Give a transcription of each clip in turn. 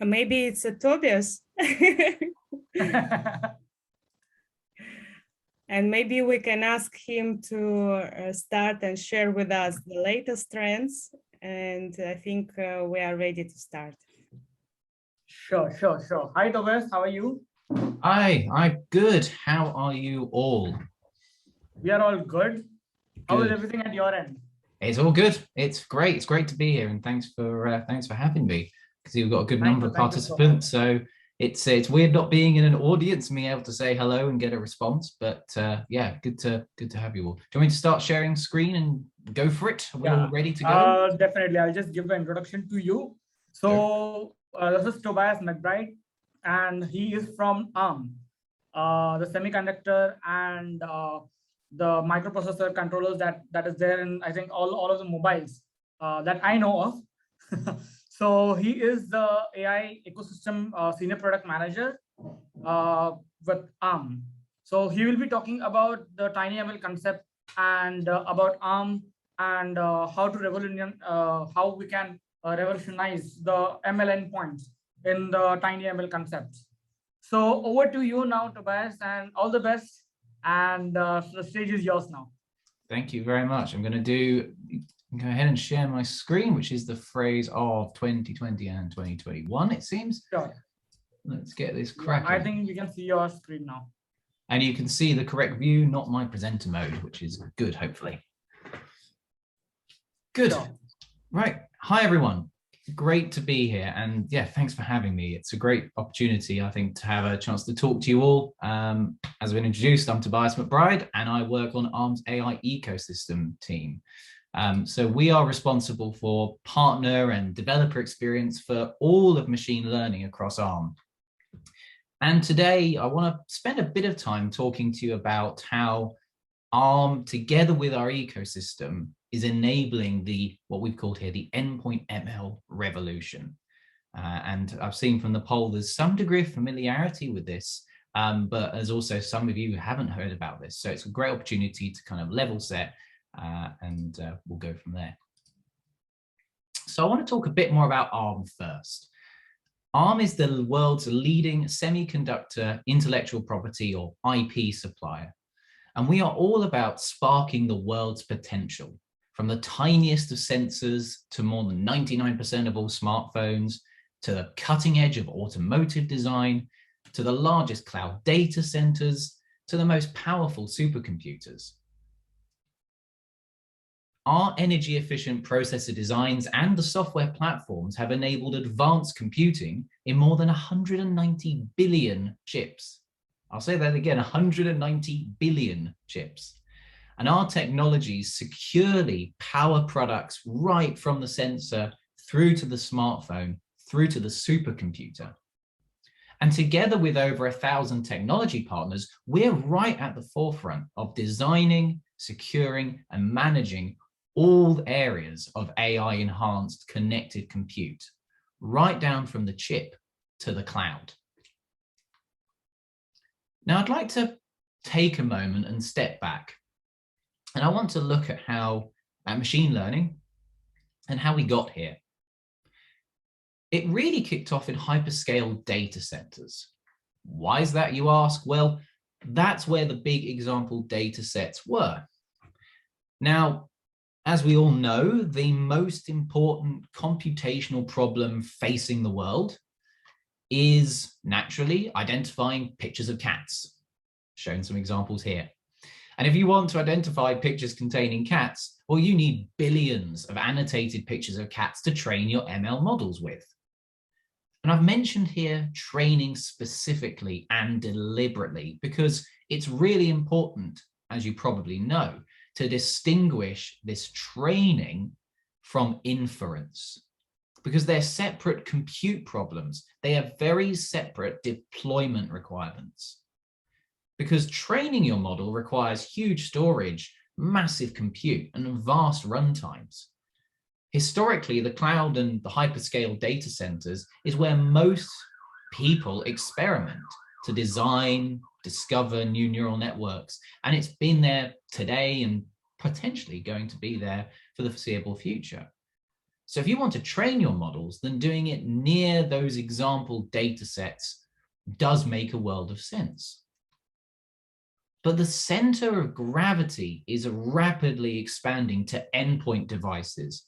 Maybe it's a Tobias. And maybe we can ask him to start and share with us the latest trends. And I think we are ready to start. Sure. Hi, Tobias. How are you? Hi, I'm good. How are you all? We are all good. How is everything at your end? It's all good. It's great. It's great to be here, and thanks for having me. Because you've got a good number of participants, so it's weird not being in an audience and being able to say hello and get a response. But yeah, good to have you all. Do you want me to start sharing screen and go for it? Are we all ready to go? Definitely. I'll just give an introduction to you. So this is Tobias McBride, and he is from ARM, the semiconductor and the microprocessor controllers that is there in, I think, all of the mobiles that I know of. So he is the AI ecosystem senior product manager with ARM. So he will be talking about the TinyML concept and about ARM and how we can revolutionize the ML endpoints in the TinyML concepts. So over to you now, Tobias, and all the best. And the stage is yours now. Thank you very much. I'm going to go ahead and share my screen, which is the phrase of 2020 and 2021, it seems. Sure. Let's get this cracking. I think we can see your screen now. And you can see the correct view, not my presenter mode, which is good, hopefully. Good. Sure. Right. Hi, everyone. Great to be here. And yeah, thanks for having me. It's a great opportunity, I think, to have a chance to talk to you all. As I've been introduced, I'm Tobias McBride, and I work on ARM's AI ecosystem team. So we are responsible for partner and developer experience for all of machine learning across ARM. And today I want to spend a bit of time talking to you about how ARM, together with our ecosystem, is enabling what we've called here the endpoint ML revolution. And I've seen from the poll there's some degree of familiarity with this, but there's also some of you who haven't heard about this. So it's a great opportunity to kind of level set, and we'll go from there. So I want to talk a bit more about ARM first. ARM is the world's leading semiconductor intellectual property, or IP, supplier. And we are all about sparking the world's potential, from the tiniest of sensors to more than 99% of all smartphones, to the cutting edge of automotive design, to the largest cloud data centers, to the most powerful supercomputers. Our energy efficient processor designs and the software platforms have enabled advanced computing in more than 190 billion chips. I'll say that again, 190 billion chips. And our technologies securely power products right from the sensor through to the smartphone, through to the supercomputer. And together with over 1,000 technology partners, we're right at the forefront of designing, securing, and managing all areas of AI-enhanced connected compute, right down from the chip to the cloud. Now, I'd like to take a moment and step back. And I want to look at machine learning and how we got here. It really kicked off in hyperscale data centers. Why is that, you ask? Well, that's where the big example data sets were. Now, as we all know, the most important computational problem facing the world is naturally identifying pictures of cats. Shown some examples here. And if you want to identify pictures containing cats, well, you need billions of annotated pictures of cats to train your ML models with. And I've mentioned here training specifically and deliberately because it's really important, as you probably know, to distinguish this training from inference, because they're separate compute problems. They have very separate deployment requirements. Because training your model requires huge storage, massive compute, and vast runtimes. Historically, the cloud and the hyperscale data centers is where most people experiment to design, discover new neural networks. And it's been there today and potentially going to be there for the foreseeable future. So if you want to train your models, then doing it near those example data sets does make a world of sense. But the center of gravity is rapidly expanding to endpoint devices.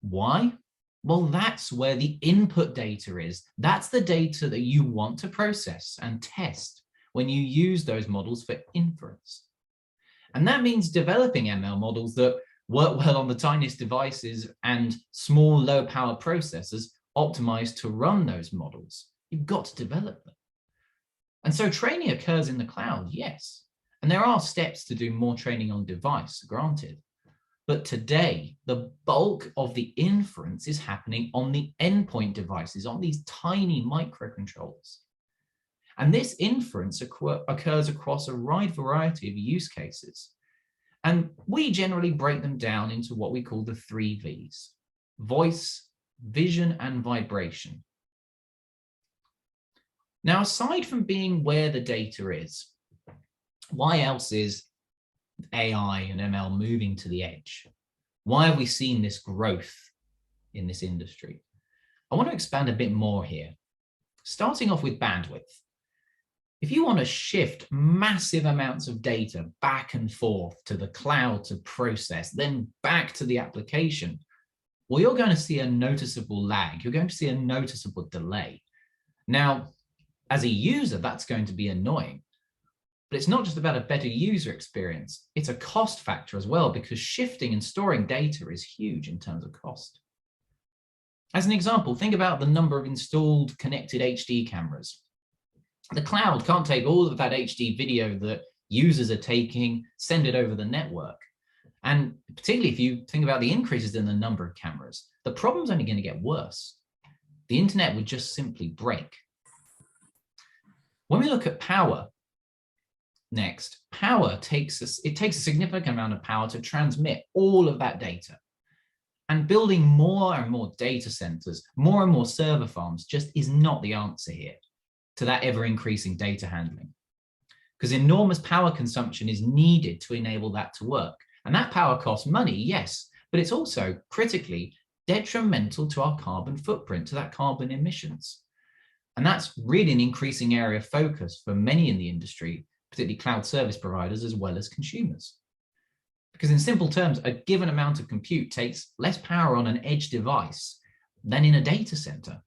Why? Well, that's where the input data is. That's the data that you want to process and test when you use those models for inference. And that means developing ML models that work well on the tiniest devices and small, low power processors optimized to run those models. You've got to develop them. And so training occurs in the cloud, yes. And there are steps to do more training on device, granted. But today, the bulk of the inference is happening on the endpoint devices, on these tiny microcontrollers. And this inference occurs across a wide variety of use cases. And we generally break them down into what we call the 3 Vs: voice, vision, and vibration. Now, aside from being where the data is, why else is AI and ML moving to the edge? Why have we seen this growth in this industry? I want to expand a bit more here, starting off with bandwidth. If you want to shift massive amounts of data back and forth to the cloud to process, then back to the application, well, you're going to see a noticeable lag. You're going to see a noticeable delay. Now, as a user, that's going to be annoying. But it's not just about a better user experience. It's a cost factor as well, because shifting and storing data is huge in terms of cost. As an example, think about the number of installed connected HD cameras. The cloud can't take all of that HD video that users are taking, send it over the network. And particularly if you think about the increases in the number of cameras, the problem's only going to get worse. The internet would just simply break. When we look at power, next, power takes a significant amount of power to transmit all of that data. And building more and more data centers, more and more server farms just is not the answer here to that ever-increasing data handling. Because enormous power consumption is needed to enable that to work. And that power costs money, yes, but it's also critically detrimental to our carbon footprint, to that carbon emissions. And that's really an increasing area of focus for many in the industry, particularly cloud service providers as well as consumers. Because in simple terms, a given amount of compute takes less power on an edge device than in a data center.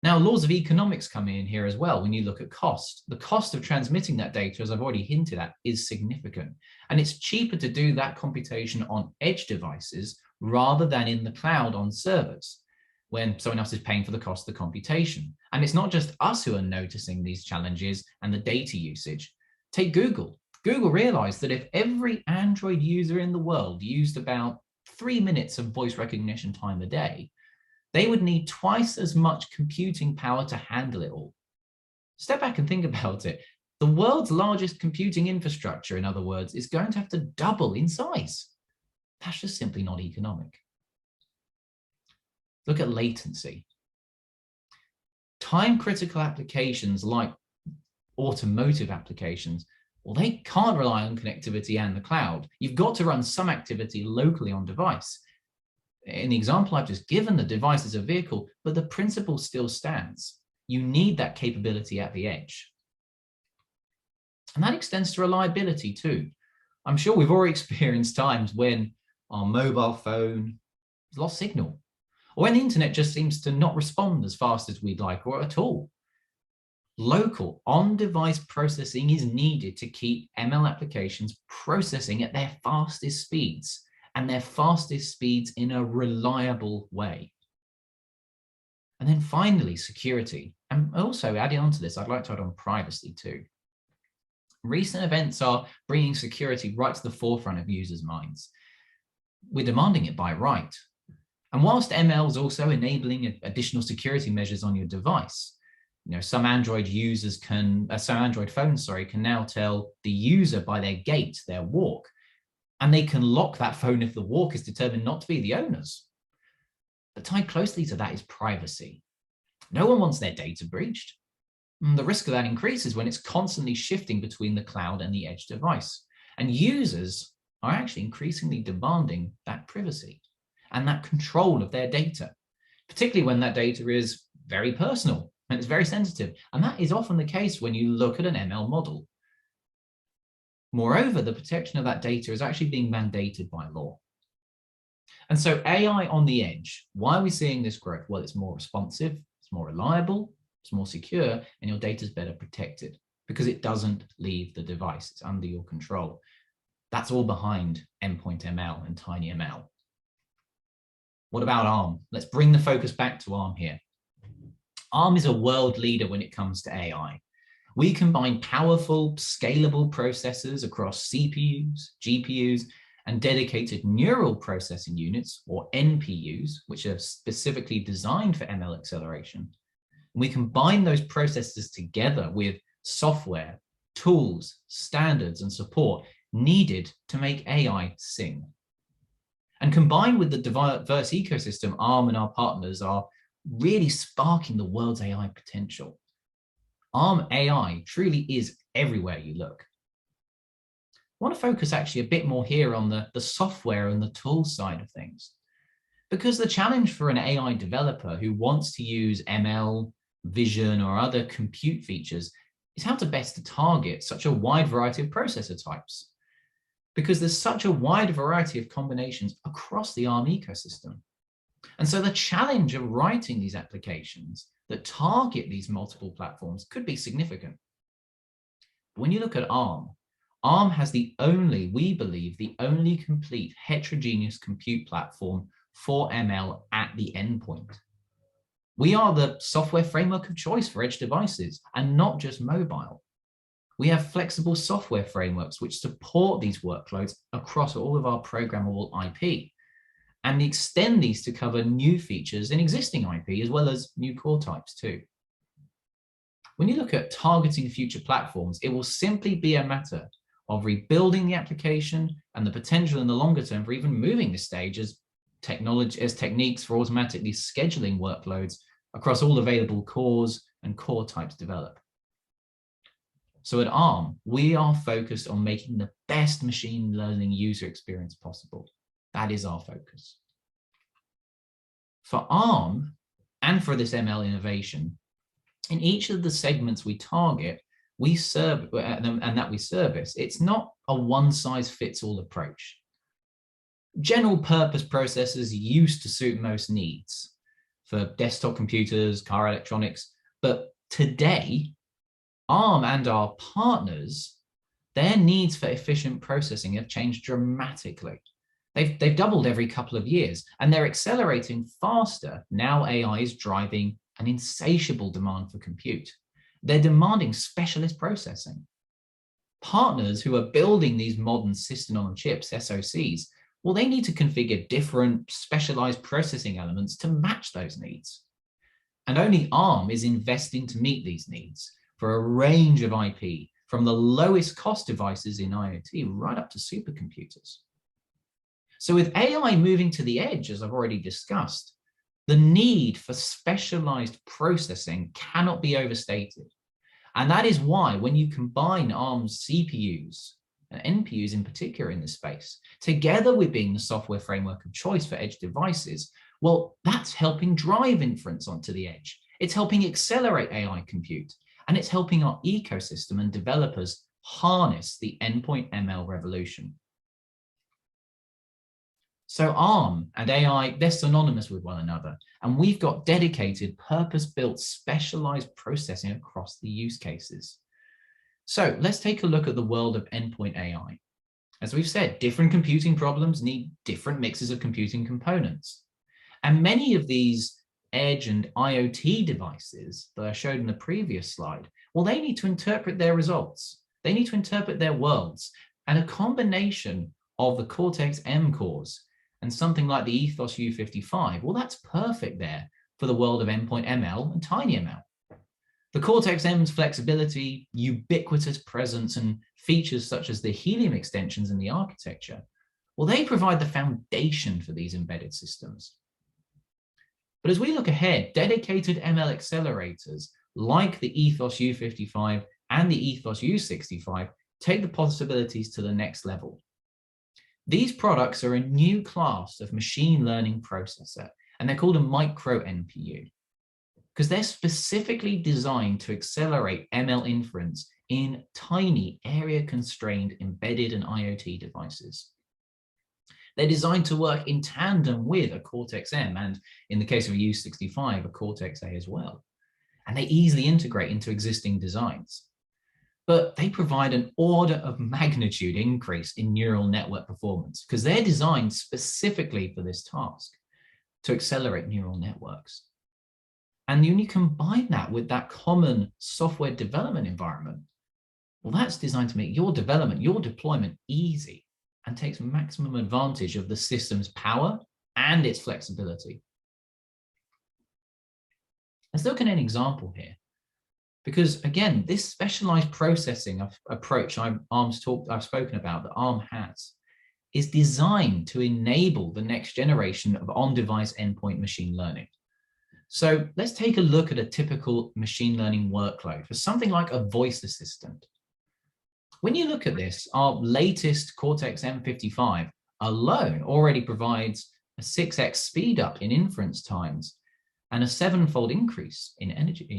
Now, laws of economics come in here as well when you look at cost. The cost of transmitting that data, as I've already hinted at, is significant. And it's cheaper to do that computation on edge devices rather than in the cloud on servers, when someone else is paying for the cost of the computation. And it's not just us who are noticing these challenges and the data usage. Take Google. Google realized that if every Android user in the world used about 3 minutes of voice recognition time a day, they would need twice as much computing power to handle it all. Step back and think about it. The world's largest computing infrastructure, in other words, is going to have to double in size. That's just simply not economic. Look at latency. Time-critical applications like automotive applications, well, they can't rely on connectivity and the cloud. You've got to run some activity locally on device. In the example I've just given, the device is a vehicle, but the principle still stands. You need that capability at the edge. And that extends to reliability too. I'm sure we've already experienced times when our mobile phone has lost signal, or when the internet just seems to not respond as fast as we'd like, or at all. Local on-device processing is needed to keep ML applications processing at their fastest speeds, and their fastest speeds in a reliable way. And then finally, security. And also adding on to this, I'd like to add on privacy too. Recent events are bringing security right to the forefront of users' minds. We're demanding it by right. And whilst ML is also enabling additional security measures on your device, some Android users some Android phones, can now tell the user by their gait, their walk, and they can lock that phone if the walk is determined not to be the owner's. But tied closely to that is privacy. No one wants their data breached. The risk of that increases when it's constantly shifting between the cloud and the edge device. And users are actually increasingly demanding that privacy. and that control of their data, particularly when that data is very personal and it's very sensitive. And that is often the case when you look at an ML model. Moreover, the protection of that data is actually being mandated by law. And so AI on the edge, why are we seeing this growth? Well, it's more responsive, it's more reliable, it's more secure, and your data is better protected because it doesn't leave the device. It's under your control. That's all behind endpoint ML and TinyML. What about ARM? Let's bring the focus back to ARM here. ARM is a world leader when it comes to AI. We combine powerful, scalable processors across CPUs, GPUs, and dedicated neural processing units, or NPUs, which are specifically designed for ML acceleration. We combine those processes together with software, tools, standards, and support needed to make AI sing. And combined with the diverse ecosystem, ARM and our partners are really sparking the world's AI potential. ARM AI truly is everywhere you look. I want to focus actually a bit more here on the software and the tool side of things, because the challenge for an AI developer who wants to use ML, vision, or other compute features is how to best target such a wide variety of processor types, because there's such a wide variety of combinations across the ARM ecosystem. And so the challenge of writing these applications that target these multiple platforms could be significant. When you look at ARM, ARM has we believe, the only complete heterogeneous compute platform for ML at the endpoint. We are the software framework of choice for edge devices, and not just mobile. We have flexible software frameworks which support these workloads across all of our programmable IP, and extend these to cover new features in existing IP, as well as new core types too. When you look at targeting future platforms, it will simply be a matter of rebuilding the application and the potential in the longer term for even moving the stage as techniques for automatically scheduling workloads across all available cores and core types develop. So at ARM, we are focused on making the best machine learning user experience possible. That is our focus. For ARM and for this ML innovation, in each of the segments we target, we serve and that we service, it's not a one-size-fits-all approach. General purpose processors used to suit most needs for desktop computers, car electronics, but today, ARM and our partners, their needs for efficient processing have changed dramatically. They've doubled every couple of years, and they're accelerating faster. Now AI is driving an insatiable demand for compute. They're demanding specialist processing. Partners who are building these modern system-on-chips, SoCs, well, they need to configure different specialized processing elements to match those needs. And only ARM is investing to meet these needs for a range of IP, from the lowest cost devices in IoT right up to supercomputers. So with AI moving to the edge, as I've already discussed, the need for specialized processing cannot be overstated. And that is why when you combine ARM's CPUs and NPUs in particular in this space, together with being the software framework of choice for edge devices, well, that's helping drive inference onto the edge. It's helping accelerate AI compute, and it's helping our ecosystem and developers harness the endpoint ML revolution. So ARM and AI, they're synonymous with one another, and we've got dedicated, purpose-built, specialized processing across the use cases. So let's take a look at the world of endpoint AI. As we've said, different computing problems need different mixes of computing components. And many of these edge and IoT devices that I showed in the previous slide, well, they need to interpret their results. They need to interpret their worlds. And a combination of the Cortex-M cores and something like the Ethos U55, well, that's perfect there for the world of endpoint ML and TinyML. The Cortex-M's flexibility, ubiquitous presence, and features such as the Helium extensions in the architecture, well, they provide the foundation for these embedded systems. But as we look ahead, dedicated ML accelerators like the Ethos U55 and the Ethos U65 take the possibilities to the next level. These products are a new class of machine learning processor, and they're called a micro NPU because they're specifically designed to accelerate ML inference in tiny area-constrained embedded and IoT devices. They're designed to work in tandem with a Cortex-M, and in the case of a U65, a Cortex-A as well. And they easily integrate into existing designs. But they provide an order of magnitude increase in neural network performance because they're designed specifically for this task to accelerate neural networks. And when you combine that with that common software development environment, well, that's designed to make your development, your deployment easy and takes maximum advantage of the system's power and its flexibility. Let's look at an example here. Because again, this specialized processing approach I've spoken about that ARM has is designed to enable the next generation of on-device endpoint machine learning. So let's take a look at a typical machine learning workload for something like a voice assistant. When you look at this, our latest Cortex-M55 alone already provides a 6x speed up in inference times and a 7-fold increase in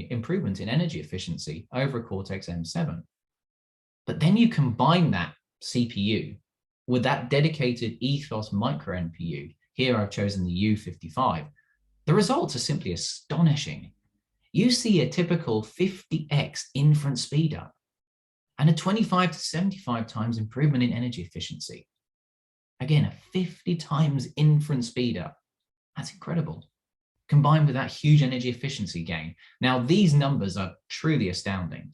improvement in energy efficiency over Cortex-M7. But then you combine that CPU with that dedicated Ethos micro NPU. Here I've chosen the U55. The results are simply astonishing. You see a typical 50x inference speed up and a 25 to 75 times improvement in energy efficiency. Again, a 50 times inference speed up. That's incredible. Combined with that huge energy efficiency gain. Now, these numbers are truly astounding,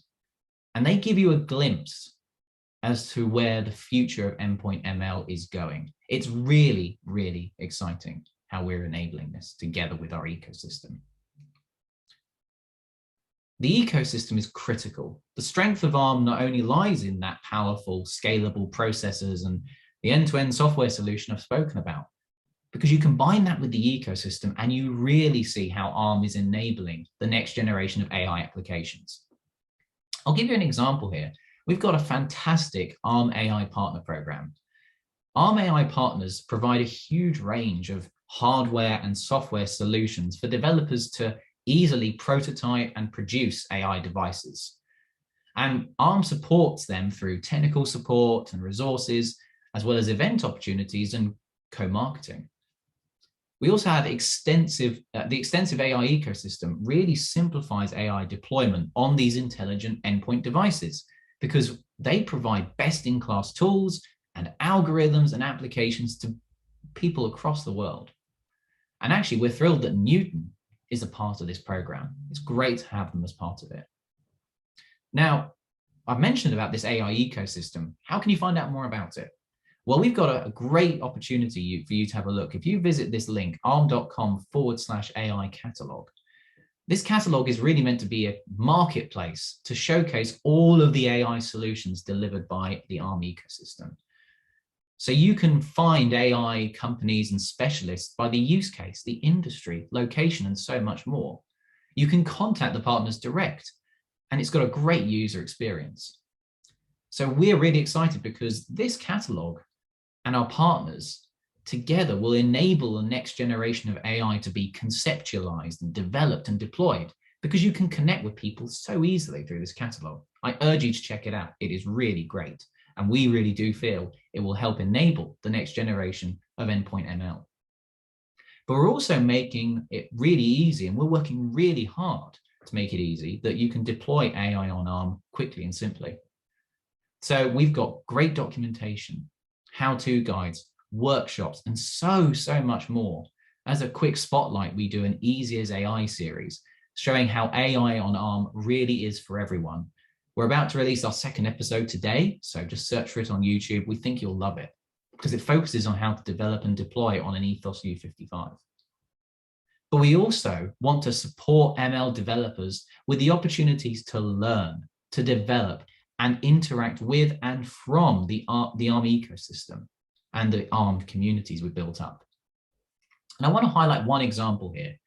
and they give you a glimpse as to where the future of endpoint ML is going. It's really, really exciting how we're enabling this together with our ecosystem. The ecosystem is critical. The strength of ARM not only lies in that powerful, scalable processors and the end-to-end software solution I've spoken about, because you combine that with the ecosystem and you really see how ARM is enabling the next generation of AI applications. I'll give you an example here. We've got a fantastic ARM AI partner program. ARM AI partners provide a huge range of hardware and software solutions for developers to easily prototype and produce AI devices. And ARM supports them through technical support and resources, as well as event opportunities and co-marketing. We also have the extensive AI ecosystem really simplifies AI deployment on these intelligent endpoint devices because they provide best-in-class tools and algorithms and applications to people across the world. And actually, we're thrilled that Neuton is a part of this program. It's great to have them as part of it. Now, I've mentioned about this AI ecosystem. How can you find out more about it? Well, we've got a great opportunity for you to have a look. If you visit this link, arm.com/AI catalog, this catalog is really meant to be a marketplace to showcase all of the AI solutions delivered by the ARM ecosystem. So you can find AI companies and specialists by the use case, the industry, location, and so much more. You can contact the partners direct, and it's got a great user experience. So we're really excited because this catalog and our partners together will enable the next generation of AI to be conceptualized and developed and deployed because you can connect with people so easily through this catalog. I urge you to check it out. It is really great. And we really do feel it will help enable the next generation of endpoint ML. But we're also making it really easy, and we're working really hard to make it easy that you can deploy AI on ARM quickly and simply. So we've got great documentation, how-to guides, workshops, and so much more. As a quick spotlight, we do an Easy as AI series, showing how AI on ARM really is for everyone. We're about to release our second episode today, so just search for it on YouTube. We think you'll love it because it focuses on how to develop and deploy on an Ethos U55. But we also want to support ML developers with the opportunities to learn, to develop, and interact with and from the ARM ecosystem and the ARM communities we built up. And I want to highlight one example here,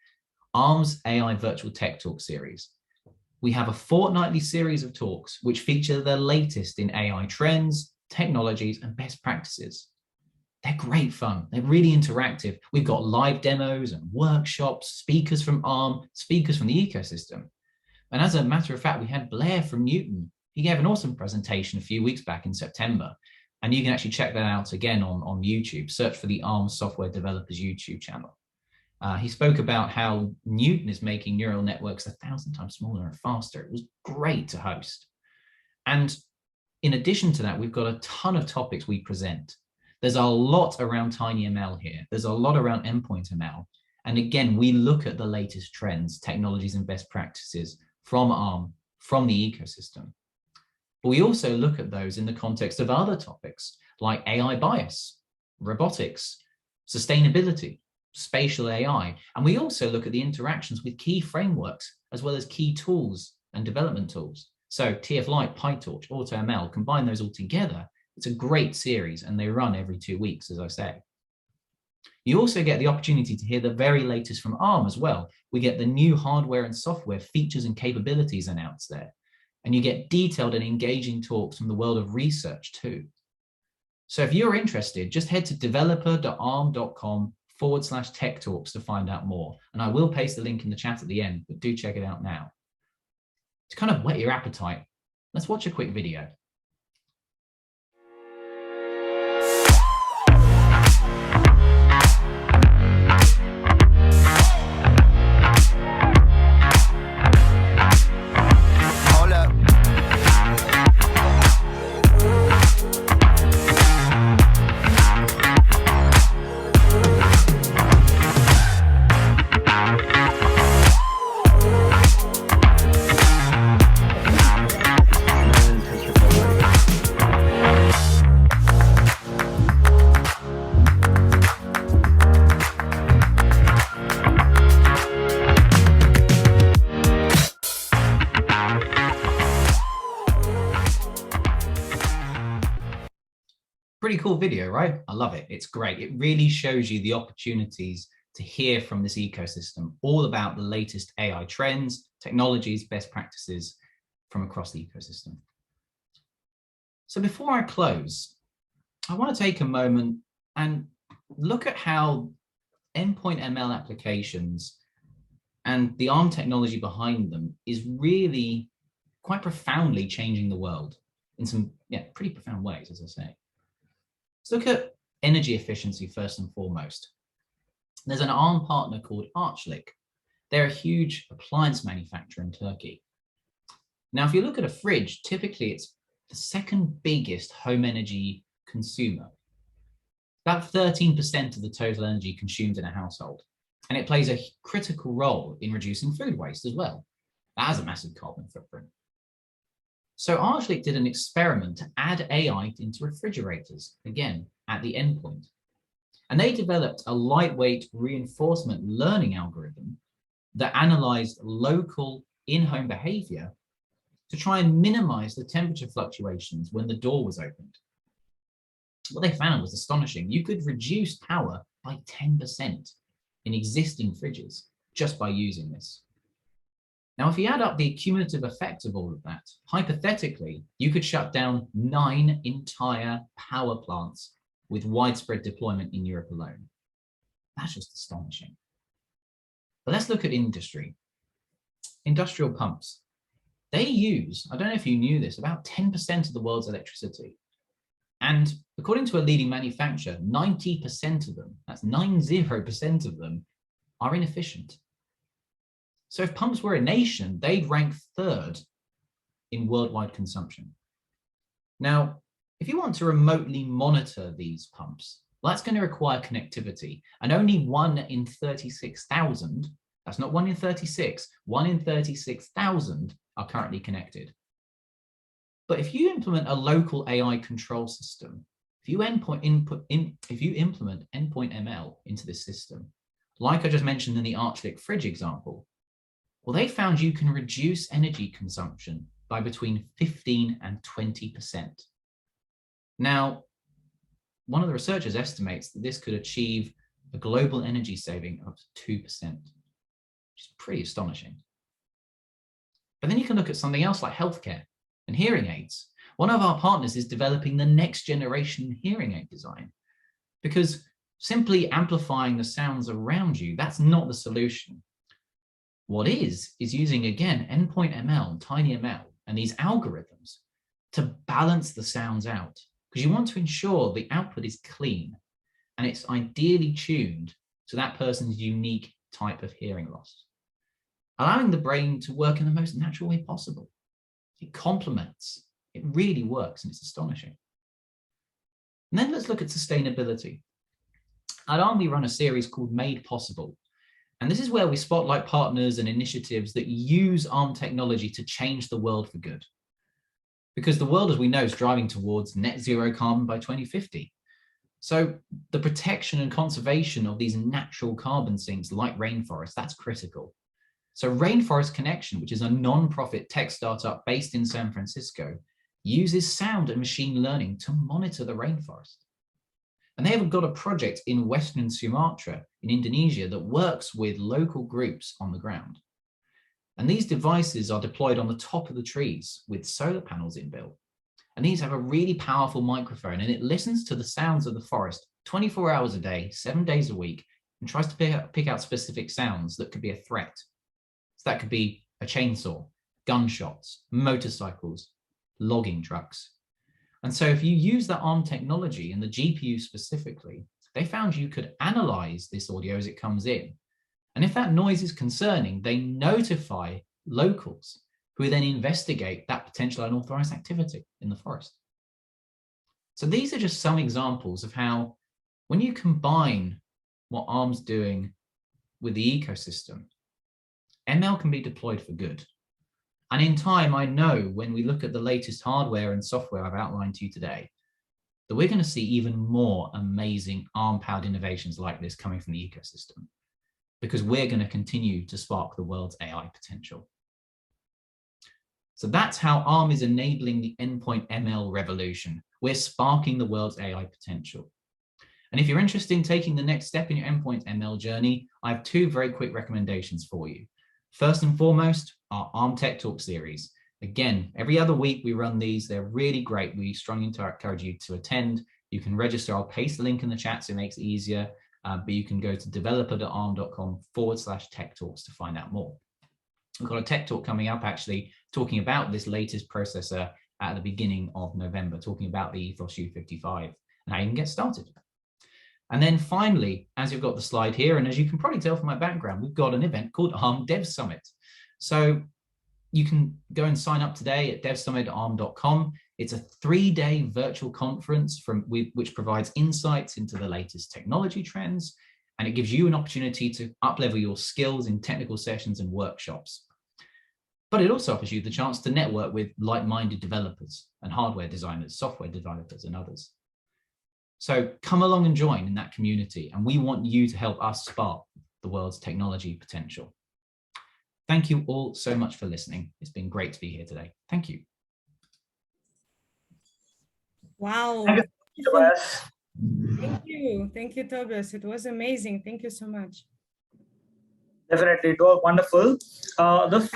ARM's AI Virtual Tech Talk series. We have a fortnightly series of talks which feature the latest in AI trends, technologies, and best practices. They're great fun. They're really interactive. We've got live demos and workshops, speakers from ARM, speakers from the ecosystem. And as a matter of fact, we had Blair from Neuton. He gave an awesome presentation a few weeks back in September. And you can actually check that out again on YouTube. Search for the ARM Software Developers YouTube channel. He spoke about how Neuton is making neural networks 1,000 times smaller and faster. It was great to host. And in addition to that, we've got a ton of topics we present. There's a lot around TinyML here. There's a lot around endpoint ML. And again, we look at the latest trends, technologies, and best practices from ARM, from the ecosystem. But we also look at those in the context of other topics like AI bias, robotics, sustainability, spatial AI. And we also look at the interactions with key frameworks, as well as key tools and development tools. So TF Lite, PyTorch, AutoML, combine those all together. It's a great series, and they run every 2 weeks, as I say. You also get the opportunity to hear the very latest from ARM as well. We get the new hardware and software features and capabilities announced there. And you get detailed and engaging talks from the world of research too. So if you're interested, just head to developer.arm.com/tech talks to find out more. And I will paste the link in the chat at the end, but do check it out now. To kind of whet your appetite, let's watch a quick video. Pretty cool video, right? I love it. It's great. It really shows you the opportunities to hear from this ecosystem, all about the latest AI trends, technologies, best practices from across the ecosystem. So before I close, I want to take a moment and look at how endpoint ML applications and the ARM technology behind them is really quite profoundly changing the world in some pretty profound ways, as I say. Let's look at energy efficiency first and foremost. There's an ARM partner called Arçelik. They're a huge appliance manufacturer in Turkey. Now, if you look at a fridge, typically it's the second biggest home energy consumer. About 13% of the total energy consumed in a household. And it plays a critical role in reducing food waste as well. That has a massive carbon footprint. So Arçelik did an experiment to add AI into refrigerators, again, at the endpoint. And they developed a lightweight reinforcement learning algorithm that analyzed local in-home behavior to try and minimize the temperature fluctuations when the door was opened. What they found was astonishing. You could reduce power by 10% in existing fridges just by using this. Now, if you add up the cumulative effect of all of that, hypothetically, you could shut down 9 entire power plants with widespread deployment in Europe alone. That's just astonishing. But let's look at industry. Industrial pumps. They use, I don't know if you knew this, about 10% of the world's electricity. And according to a leading manufacturer, 90% of them, that's 90% of them, are inefficient. So if pumps were a nation, they'd rank 3rd in worldwide consumption. Now, if you want to remotely monitor these pumps, well, that's going to require connectivity. And only 1 in 36,000, that's not 1 in 36, 1 in 36,000 are currently connected. But if you implement a local AI control system, if you implement endpoint ML into this system, like I just mentioned in the Arçelik fridge example, well, they found you can reduce energy consumption by between 15 and 20%. Now, one of the researchers estimates that this could achieve a global energy saving of 2%, which is pretty astonishing. But then you can look at something else like healthcare and hearing aids. One of our partners is developing the next generation hearing aid design, because simply amplifying the sounds around you, that's not the solution. What is using, again, endpoint ML, tiny ML, and these algorithms to balance the sounds out, because you want to ensure the output is clean and it's ideally tuned to that person's unique type of hearing loss, allowing the brain to work in the most natural way possible. It complements, it really works, and it's astonishing. And then let's look at sustainability. At Arm, we run a series called Made Possible. And this is where we spotlight partners and initiatives that use Arm technology to change the world for good. Because the world, as we know, is driving towards net zero carbon by 2050. So the protection and conservation of these natural carbon sinks like rainforests, that's critical. So Rainforest Connection, which is a non-profit tech startup based in San Francisco, uses sound and machine learning to monitor the rainforest. And they have got a project in Western Sumatra in Indonesia that works with local groups on the ground. And these devices are deployed on the top of the trees with solar panels inbuilt. And these have a really powerful microphone, and it listens to the sounds of the forest 24 hours a day, 7 days a week, and tries to pick out specific sounds that could be a threat. So that could be a chainsaw, gunshots, motorcycles, logging trucks. And so if you use that Arm technology and the GPU specifically, they found you could analyze this audio as it comes in. And if that noise is concerning, they notify locals who then investigate that potential unauthorized activity in the forest. So these are just some examples of how, when you combine what Arm's doing with the ecosystem, ML can be deployed for good. And in time, I know when we look at the latest hardware and software I've outlined to you today, that we're going to see even more amazing Arm-powered innovations like this coming from the ecosystem, because we're going to continue to spark the world's AI potential. So that's how Arm is enabling the endpoint ML revolution. We're sparking the world's AI potential. And if you're interested in taking the next step in your endpoint ML journey, I have two very quick recommendations for you. First and foremost, our Arm Tech Talk series. Again, every other week we run these. They're really great. We strongly encourage you to attend. You can register. I'll paste the link in the chat so it makes it easier. But you can go to developer.arm.com/tech talks to find out more. We've got a tech talk coming up, actually, talking about this latest processor at the beginning of November, talking about the Ethos U55 and how you can get started. And then finally, as you've got the slide here, and as you can probably tell from my background, we've got an event called Arm Dev Summit. So you can go and sign up today at devsummit.arm.com. It's a 3-day virtual conference which provides insights into the latest technology trends, and it gives you an opportunity to up-level your skills in technical sessions and workshops. But it also offers you the chance to network with like-minded developers and hardware designers, software developers, and others. So come along and join in that community, and we want you to help us spark the world's technology potential. Thank you all so much for listening. It's been great to be here today. Thank you. Wow. Thank you, Tobias. Thank you, Tobias. It was amazing. Thank you so much. Definitely, it was wonderful. This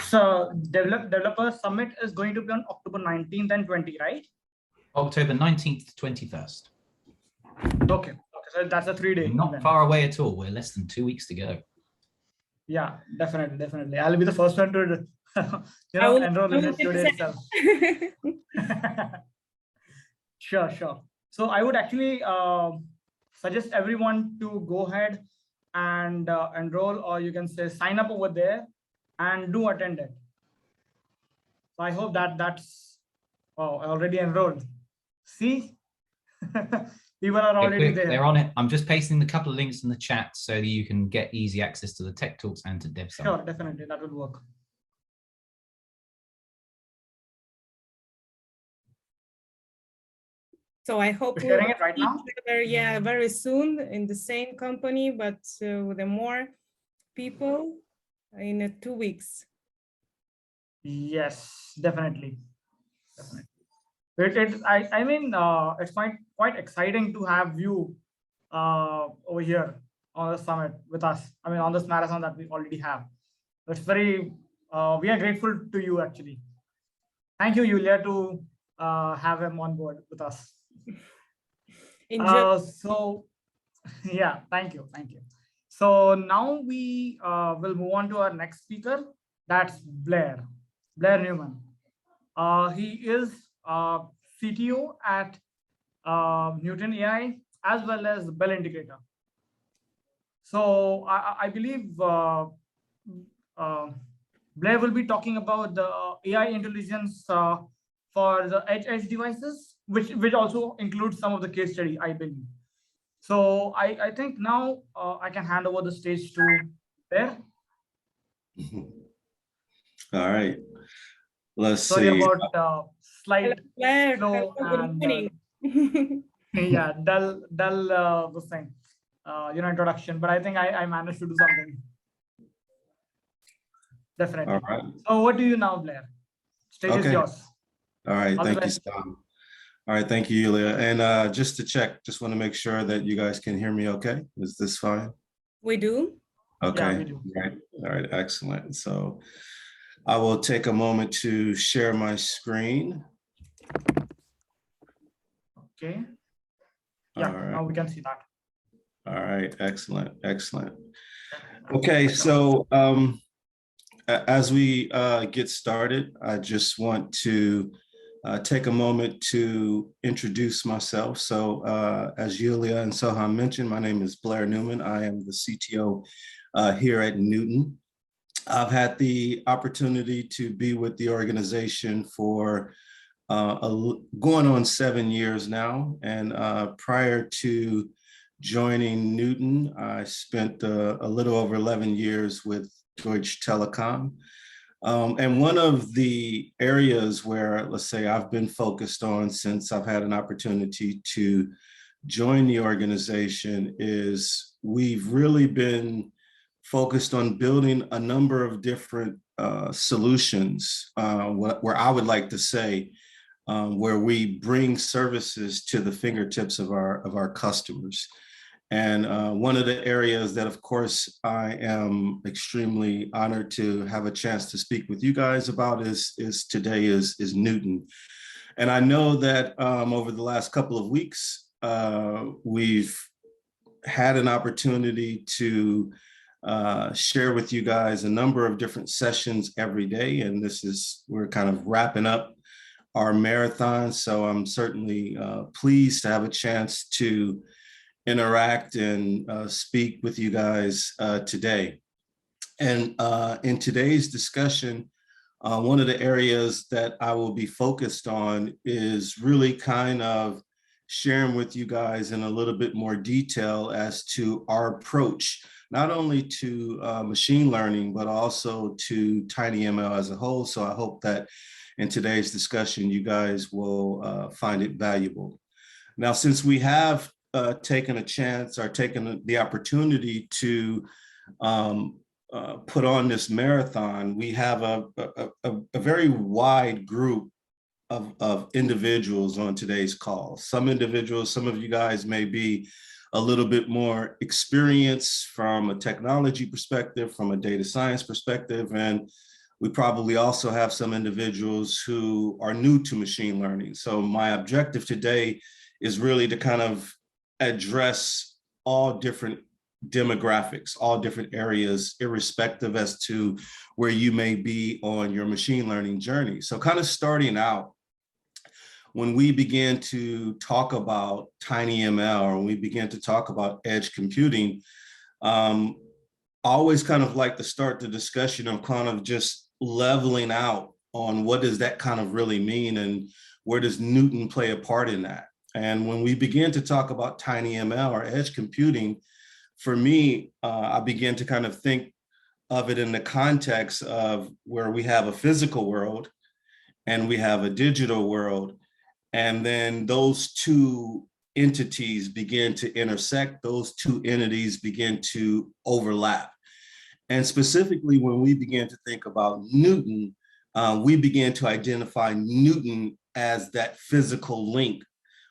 developer summit is going to be on October 19th and 20th, right? October 19th to 21st. Okay, so that's a 3-day. Not event. far away at all. We're less than 2 weeks to go. Yeah, definitely. I'll be the first one to enroll in it today itself. Sure. So I would actually suggest everyone to go ahead and enroll, or you can say sign up over there and do attend it. So I hope that's already enrolled. See, people are already there. They're on it. I'm just pasting a couple of links in the chat so that you can get easy access to the Tech Talks and to Dev Summit. Sure, definitely, that will work. So I hope we're sharing it right now. Yeah, very soon in the same company, but with more people in 2 weeks. Yes, definitely. I mean, it's quite exciting to have you over here on the summit with us. I mean, on this marathon that we already have. It's very, we are grateful to you actually. Thank you, Yulia, to have him on board with us. Enjoy. So Yeah, thank you. Thank you. So now we will move on to our next speaker. That's Blair Newman. He is CTO at Neuton.ai as well as Bell Indicator. So I believe uh, Blair will be talking about the AI intelligence for the edge devices, which also includes some of the case study, I believe. So I think now I can hand over the stage to Blair. All right. Let's Sorry see. about Hello, slight Blair. slow Hello, good and morning. yeah, dull this thing, introduction. But I think I managed to do something. Definitely. All right. So what do you now, Blair? Stage is Okay. yours. All right. All the Thank you, best. Sam. All right. Thank you, Yulia. And just to check, just want to make sure that you guys can hear me okay. Is this fine? We do. Okay. Yeah, we do. All right. All right. Excellent. So I will take a moment to share my screen. Okay. Yeah, All right. now we can see that. All right. Excellent. Excellent. Okay. So as we get started, I just want to take a moment to introduce myself. So as Yulia and Soham mentioned, my name is Blair Newman. I am the CTO here at Neuton. I've had the opportunity to be with the organization for going on 7 years now. And prior to joining Neuton, I spent a little over 11 years with Deutsche Telekom. And one of the areas where, let's say, I've been focused on since I've had an opportunity to join the organization is we've really been focused on building a number of different solutions, where I would like to say, where we bring services to the fingertips of our customers. And one of the areas that, of course, I am extremely honored to have a chance to speak with you guys about is today is Neuton. And I know that over the last couple of weeks, we've had an opportunity to share with you guys a number of different sessions every day. And we're kind of wrapping up our marathon. So I'm certainly pleased to have a chance to interact and speak with you guys today. And in today's discussion, one of the areas that I will be focused on is really kind of sharing with you guys in a little bit more detail as to our approach, not only to machine learning, but also to TinyML as a whole. So I hope that in today's discussion, you guys will find it valuable. Now, since we have taken a chance or taken the opportunity to put on this marathon, we have a very wide group of individuals on today's call. Some individuals, some of you guys may be a little bit more experienced from a technology perspective, from a data science perspective, and we probably also have some individuals who are new to machine learning. So my objective today is really to kind of address all different demographics, all different areas, irrespective as to where you may be on your machine learning journey. So kind of starting out, when we began to talk about TinyML, or when we began to talk about edge computing, I always kind of like to start the discussion of kind of just leveling out on what does that kind of really mean and where does Neuton play a part in that. And when we begin to talk about TinyML or edge computing, for me, I began to kind of think of it in the context of where we have a physical world and we have a digital world. And then those two entities begin to intersect, those two entities begin to overlap. And specifically, when we began to think about Neuton, we began to identify Neuton as that physical link,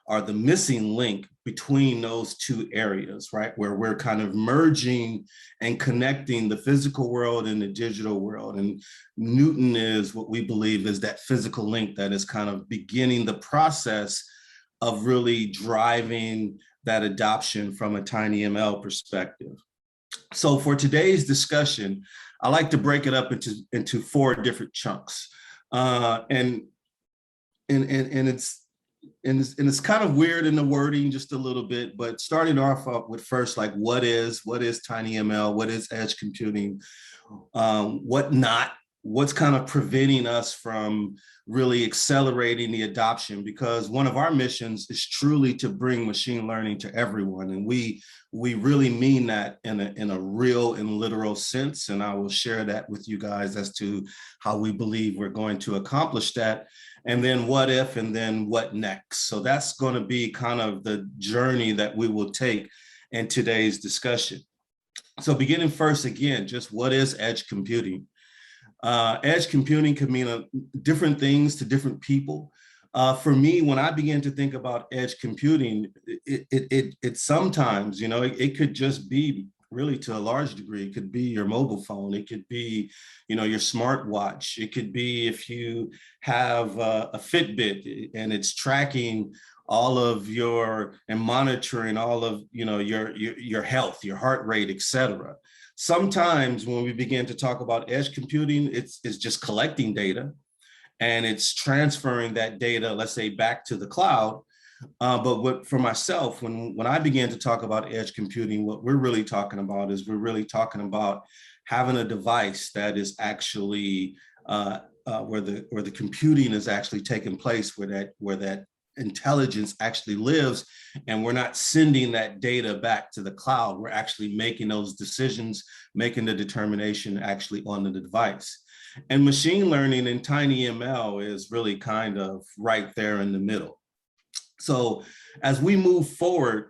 or the missing link between those two areas, right? Where we're kind of merging and connecting the physical world and the digital world. And Neuton is what we believe is that physical link that is kind of beginning the process of really driving that adoption from a TinyML perspective. So for today's discussion, I like to break it up into 4 different chunks. And it's kind of weird in the wording just a little bit, but starting off with first, like what is TinyML, what is edge computing, what not, what's kind of preventing us from really accelerating the adoption, because one of our missions is truly to bring machine learning to everyone. And we really mean that in a real and literal sense. And I will share that with you guys as to how we believe we're going to accomplish that. And then what if, and then what next? So that's going to be kind of the journey that we will take in today's discussion. So beginning first, again, just what is edge computing? Edge computing can mean different things to different people. For me, when I began to think about edge computing, it sometimes, it could just be really, to a large degree, it could be your mobile phone. It could be, your smartwatch. It could be if you have a Fitbit and it's tracking all of and monitoring all of, your health, your heart rate, et cetera. Sometimes when we begin to talk about edge computing, it's just collecting data and it's transferring that data, let's say, back to the cloud. But for myself, when I began to talk about edge computing, what we're really talking about is having a device that is actually where the computing is actually taking place, where that intelligence actually lives, and we're not sending that data back to the cloud. We're actually making those decisions, making the determination actually on the device. And machine learning in TinyML is really kind of right there in the middle. So as we move forward,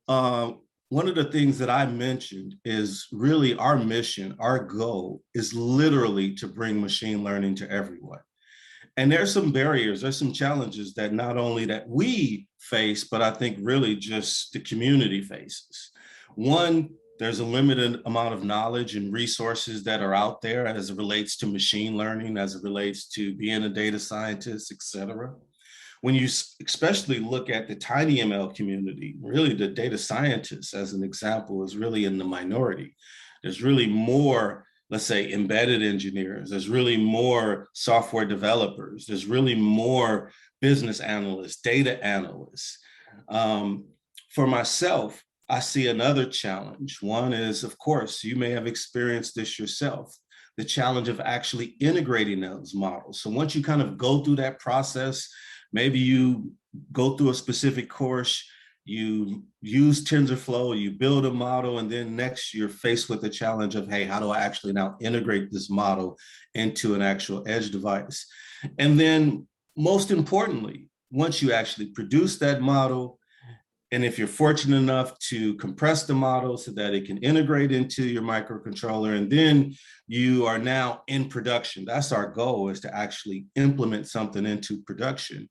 one of the things that I mentioned is really our mission, our goal is literally to bring machine learning to everyone. And there's some barriers, there's some challenges that not only that we face, but I think really just the community faces. One, there's a limited amount of knowledge and resources that are out there as it relates to machine learning, as it relates to being a data scientist, et cetera. When you especially look at the TinyML community, really the data scientists, as an example, is really in the minority. There's really more, let's say, embedded engineers. There's really more software developers. There's really more business analysts, data analysts. For myself, I see another challenge. One is, of course, you may have experienced this yourself, the challenge of actually integrating those models. So once you kind of go through that process, maybe you go through a specific course, you use TensorFlow, you build a model, and then next you're faced with the challenge of, hey, how do I actually now integrate this model into an actual edge device? And then most importantly, once you actually produce that model, and if you're fortunate enough to compress the model so that it can integrate into your microcontroller, and then you are now in production. That's our goal, is to actually implement something into production.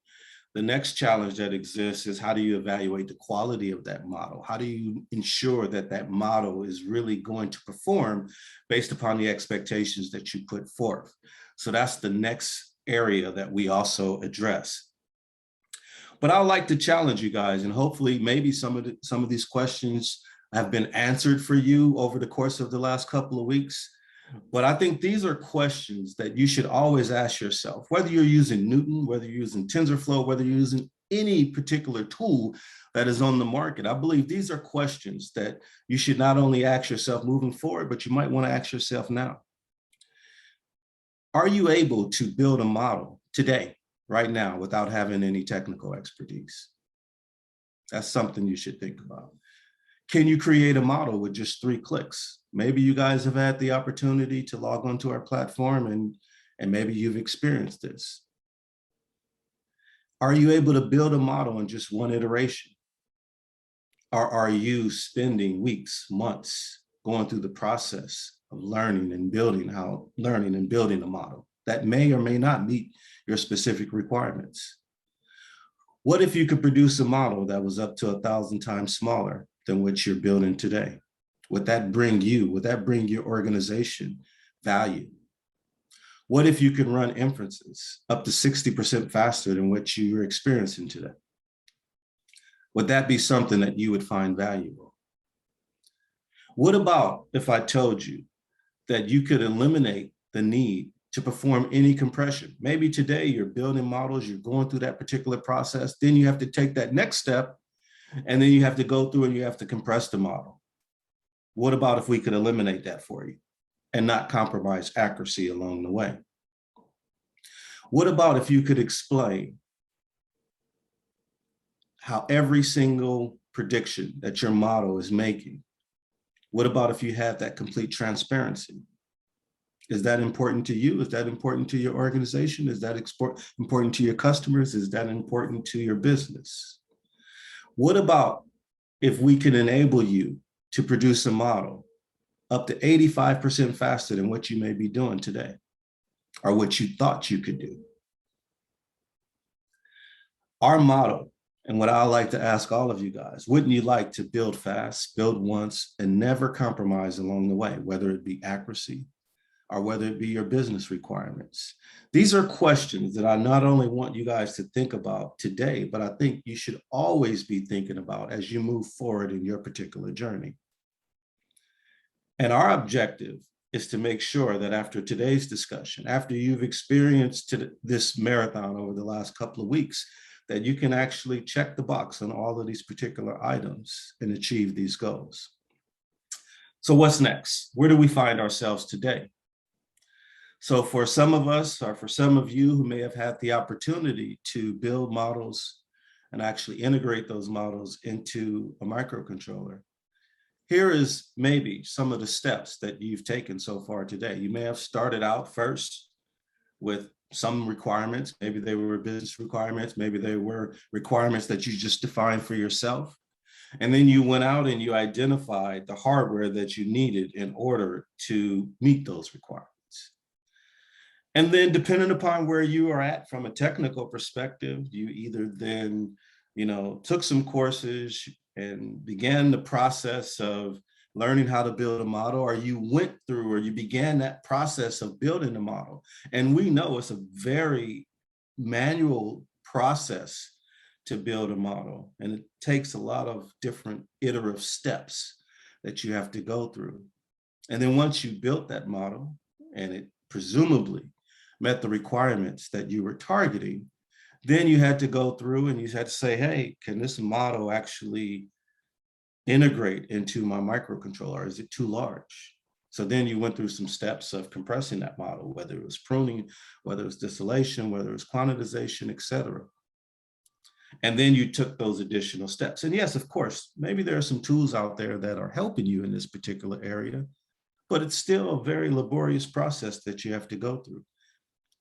The next challenge that exists is, how do you evaluate the quality of that model? How do you ensure that that model is really going to perform based upon the expectations that you put forth? So that's the next area that we also address. But I'd like to challenge you guys, and hopefully maybe some of these questions have been answered for you over the course of the last couple of weeks. But I think these are questions that you should always ask yourself, whether you're using Neuton, whether you're using TensorFlow, whether you're using any particular tool that is on the market. I believe these are questions that you should not only ask yourself moving forward, but you might want to ask yourself now. Are you able to build a model today, right now, without having any technical expertise? That's something you should think about. Can you create a model with just 3 clicks? Maybe you guys have had the opportunity to log onto our platform and maybe you've experienced this. Are you able to build a model in just 1 iteration? Or are you spending weeks, months going through the process of learning and building a model that may or may not meet your specific requirements? What if you could produce a model that was up to 1,000 times smaller than what you're building today? Would that bring your organization value? What if you could run inferences up to 60% faster than what you're experiencing today? Would that be something that you would find valuable? What about if I told you that you could eliminate the need to perform any compression? Maybe today you're building models, you're going through that particular process, then you have to take that next step, and then you have to go through and you have to compress the model. What about if we could eliminate that for you and not compromise accuracy along the way? What about if you could explain how every single prediction that your model is making? What about if you had that complete transparency? Is that important to you? Is that important to your organization? Is that important to your customers? Is that important to your business? What about if we can enable you to produce a model up to 85% faster than what you may be doing today, or what you thought you could do? Our model, and what I like to ask all of you guys, wouldn't you like to build fast, build once, and never compromise along the way, whether it be accuracy or whether it be your business requirements? These are questions that I not only want you guys to think about today, but I think you should always be thinking about as you move forward in your particular journey. And our objective is to make sure that after today's discussion, after you've experienced this marathon over the last couple of weeks, that you can actually check the box on all of these particular items and achieve these goals. So what's next? Where do we find ourselves today? So for some of us, or for some of you who may have had the opportunity to build models and actually integrate those models into a microcontroller, here is maybe some of the steps that you've taken so far today. You may have started out first with some requirements. Maybe they were business requirements. Maybe they were requirements that you just defined for yourself. And then you went out and you identified the hardware that you needed in order to meet those requirements. And then depending upon where you are at from a technical perspective, you either then, took some courses and began the process of learning how to build a model, or you went through or you began that process of building a model. And we know it's a very manual process to build a model, and it takes a lot of different iterative steps that you have to go through. And then once you built that model and it presumably met the requirements that you were targeting, then you had to go through and you had to say, hey, can this model actually integrate into my microcontroller? Is it too large? So then you went through some steps of compressing that model, whether it was pruning, whether it was distillation, whether it was quantization, et cetera. And then you took those additional steps. And yes, of course, maybe there are some tools out there that are helping you in this particular area, but it's still a very laborious process that you have to go through.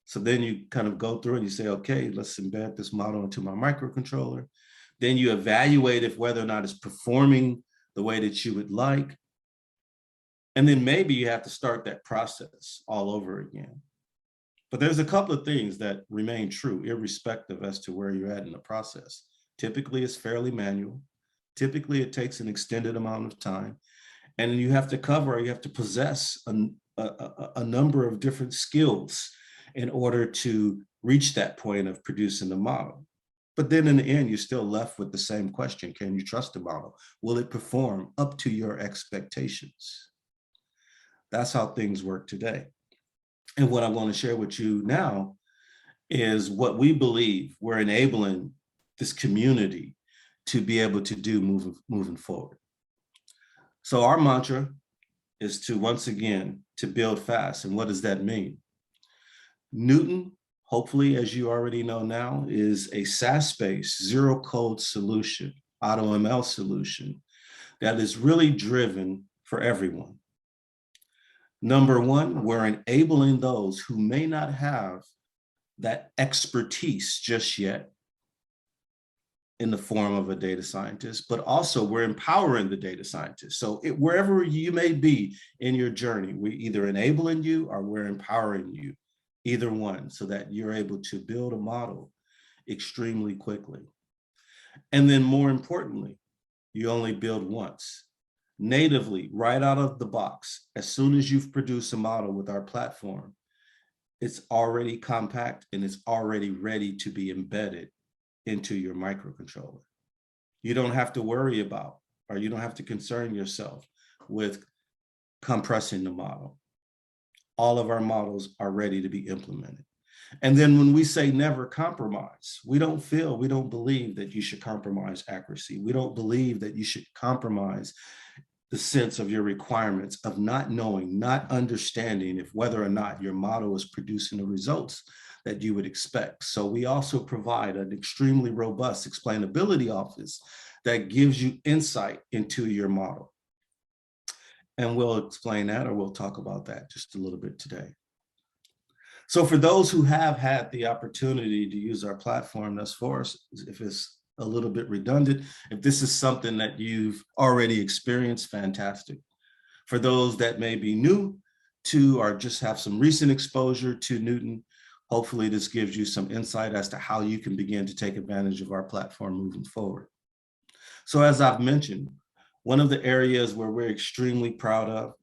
So then you kind of go through and you say, okay, let's embed this model into my microcontroller. Then you evaluate if whether or not it's performing the way that you would like. And then maybe you have to start that process all over again. But there's a couple of things that remain true, irrespective as to where you're at in the process. Typically, it's fairly manual. Typically, it takes an extended amount of time. And you have to cover, or you have to possess a number of different skills in order to reach that point of producing the model. But then in the end, you're still left with the same question. Can you trust the model? Will it perform up to your expectations? That's how things work today. And what I want to share with you now is what we believe we're enabling this community to be able to do moving forward. So our mantra is to, once again, to build fast. And what does that mean? Neuton, hopefully, as you already know now, is a SaaS-based zero-code solution, AutoML solution that is really driven for everyone. Number one, we're enabling those who may not have that expertise just yet in the form of a data scientist, but also we're empowering the data scientist. So wherever you may be in your journey, we're either enabling you or we're empowering you, either one, so that you're able to build a model extremely quickly. And then more importantly, you only build once. Natively, right out of the box, as soon as you've produced a model with our platform, it's already compact and it's already ready to be embedded into your microcontroller. You don't have to worry about, or you don't have to concern yourself with compressing the model. All of our models are ready to be implemented. And then when we say never compromise, we don't believe that you should compromise accuracy. We don't believe that you should compromise the sense of your requirements, of not knowing, not understanding if whether or not your model is producing the results that you would expect. So we also provide an extremely robust explainability office that gives you insight into your model. And we'll explain that, or we'll talk about that just a little bit today. So for those who have had the opportunity to use our platform thus far, if it's a little bit redundant, if this is something that you've already experienced, fantastic. For those that may be new to, or just have some recent exposure to Neuton, hopefully this gives you some insight as to how you can begin to take advantage of our platform moving forward. So as I've mentioned, one of the areas where we're extremely proud of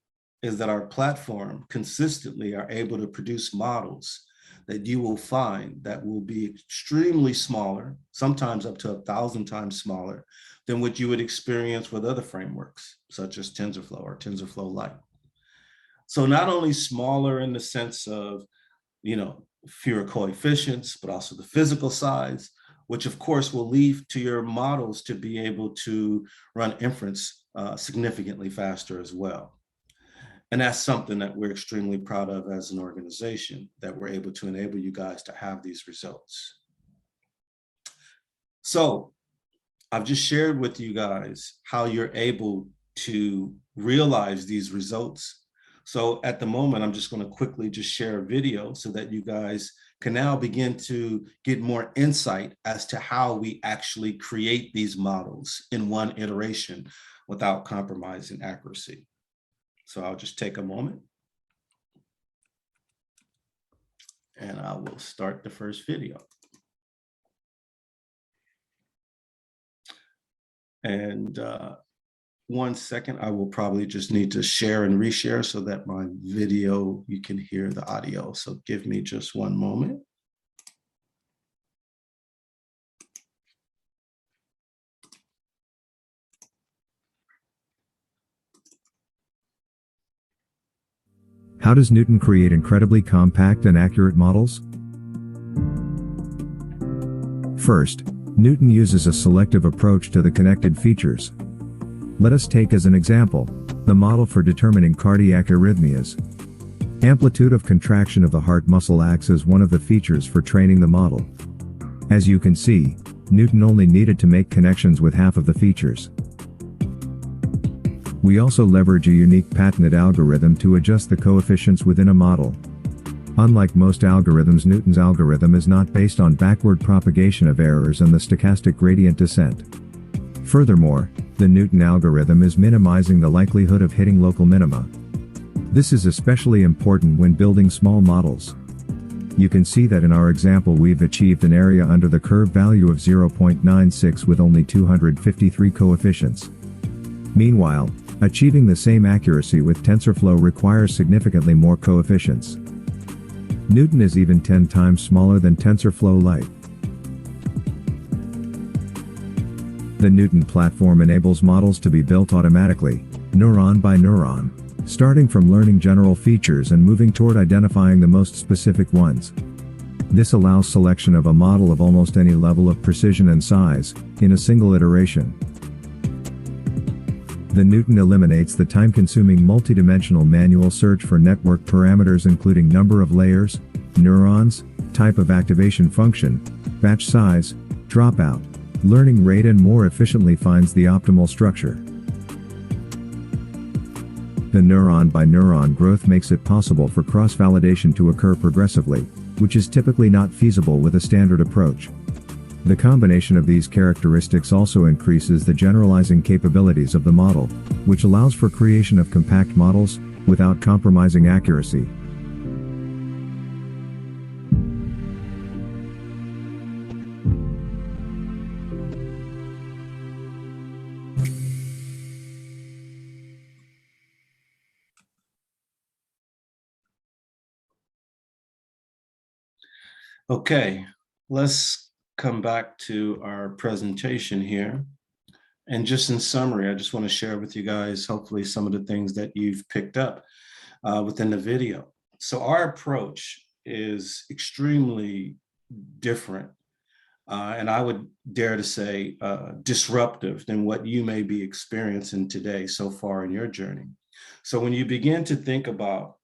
is that our platform consistently are able to produce models that you will find that will be extremely smaller, sometimes up to 1,000 times smaller than what you would experience with other frameworks, such as TensorFlow or TensorFlow Lite. So not only smaller in the sense of, fewer coefficients, but also the physical size, which of course will lead to your models to be able to run inference significantly faster as well. And that's something that we're extremely proud of as an organization, that we're able to enable you guys to have these results. So I've just shared with you guys how you're able to realize these results. So at the moment, I'm just going to quickly just share a video so that you guys can now begin to get more insight as to how we actually create these models in one iteration without compromising accuracy. So I'll just take a moment and I will start the first video. And 1 second, I will probably just need to share and reshare so that my video, you can hear the audio. So give me just 1 moment. How does Neuton create incredibly compact and accurate models? First, Neuton uses a selective approach to the connected features. Let us take as an example, the model for determining cardiac arrhythmias. Amplitude of contraction of the heart muscle acts as one of the features for training the model. As you can see, Neuton only needed to make connections with half of the features. We also leverage a unique patented algorithm to adjust the coefficients within a model. Unlike most algorithms, Neuton's algorithm is not based on backward propagation of errors and the stochastic gradient descent. Furthermore, the Neuton algorithm is minimizing the likelihood of hitting local minima. This is especially important when building small models. You can see that in our example we've achieved an area under the curve value of 0.96 with only 253 coefficients. Meanwhile, achieving the same accuracy with TensorFlow requires significantly more coefficients. Neuton is even 10 times smaller than TensorFlow Lite. The Neuton platform enables models to be built automatically, neuron by neuron, starting from learning general features and moving toward identifying the most specific ones. This allows selection of a model of almost any level of precision and size, in a single iteration. The Neuton eliminates the time-consuming multidimensional manual search for network parameters including number of layers, neurons, type of activation function, batch size, dropout, learning rate, and more efficiently finds the optimal structure. The neuron by neuron growth makes it possible for cross-validation to occur progressively, which is typically not feasible with a standard approach. The combination of these characteristics also increases the generalizing capabilities of the model, which allows for creation of compact models, without compromising accuracy. Okay, let's come back to our presentation here. And just in summary, I just want to share with you guys, hopefully, some of the things that you've picked up within the video. So our approach is extremely different, and I would dare to say disruptive than what you may be experiencing today so far in your journey. So when you begin to think about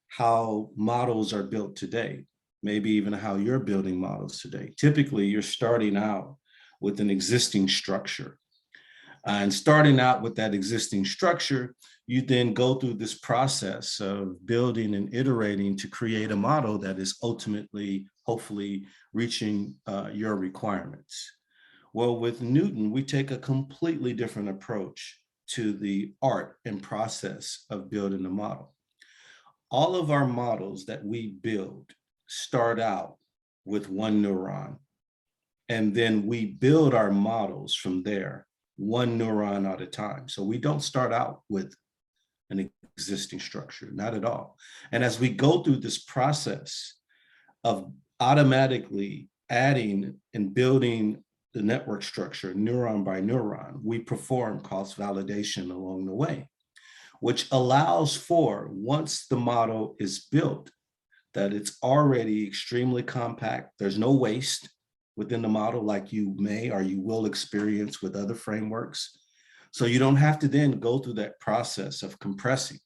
how models are built today, maybe even how you're building models today, typically you're starting out with an existing structure. And starting out with that existing structure, you then go through this process of building and iterating to create a model that is ultimately, hopefully, reaching your requirements. Well, with Neuton, we take a completely different approach to the art and process of building a model. All of our models that we build start out with one neuron, and then we build our models from there, one neuron at a time. So we don't start out with an existing structure, not at all. And as we go through this process of automatically adding and building the network structure neuron by neuron, we perform cross validation along the way, which allows for, once the model is built, that it's already extremely compact. There's no waste within the model like you may or you will experience with other frameworks. So you don't have to then go through that process of compressing.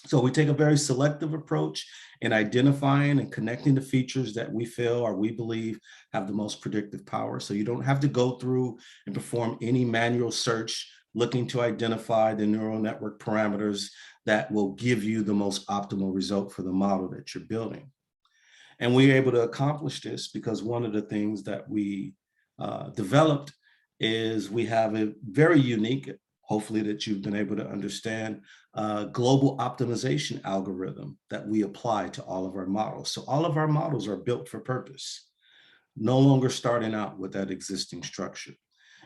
So we take a very selective approach in identifying and connecting the features that we feel or we believe have the most predictive power. So you don't have to go through and perform any manual search looking to identify the neural network parameters that will give you the most optimal result for the model that you're building. And we're able to accomplish this because one of the things that we developed is we have a very unique, hopefully that you've been able to understand, global optimization algorithm that we apply to all of our models. So all of our models are built for purpose, no longer starting out with that existing structure.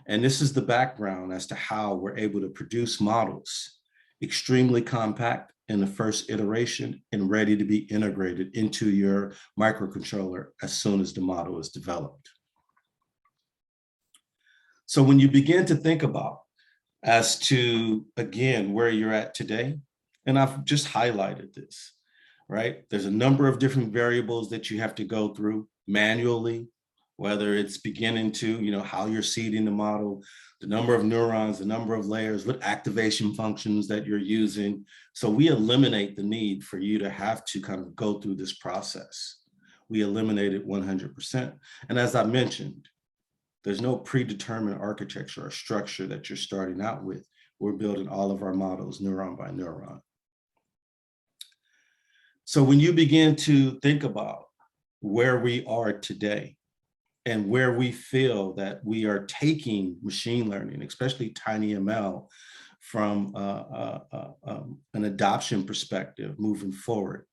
And this is the background as to how we're able to produce models extremely compact in the first iteration and ready to be integrated into your microcontroller as soon as the model is developed. So when you begin to think about as to, again, where you're at today, and I've just highlighted this, right? There's a number of different variables that you have to go through manually, whether it's beginning to, how you're seeding the model, the number of neurons, the number of layers, what activation functions that you're using. So we eliminate the need for you to have to kind of go through this process. We eliminate it 100%. And as I mentioned, there's no predetermined architecture or structure that you're starting out with. We're building all of our models neuron by neuron. So when you begin to think about where we are today, and where we feel that we are taking machine learning, especially TinyML, from an adoption perspective moving forward.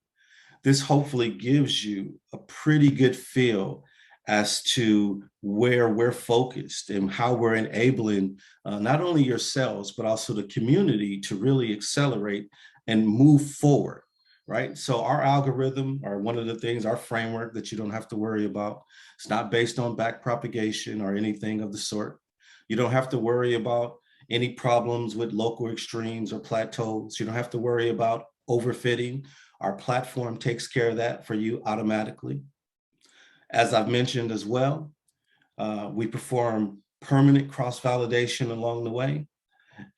This hopefully gives you a pretty good feel as to where we're focused and how we're enabling not only yourselves, but also the community to really accelerate and move forward. Right? So our algorithm, or one of the things, our framework that you don't have to worry about, it's not based on backpropagation or anything of the sort. You don't have to worry about any problems with local extremes or plateaus. You don't have to worry about overfitting. Our platform takes care of that for you automatically. As I've mentioned as well, we perform permanent cross-validation along the way.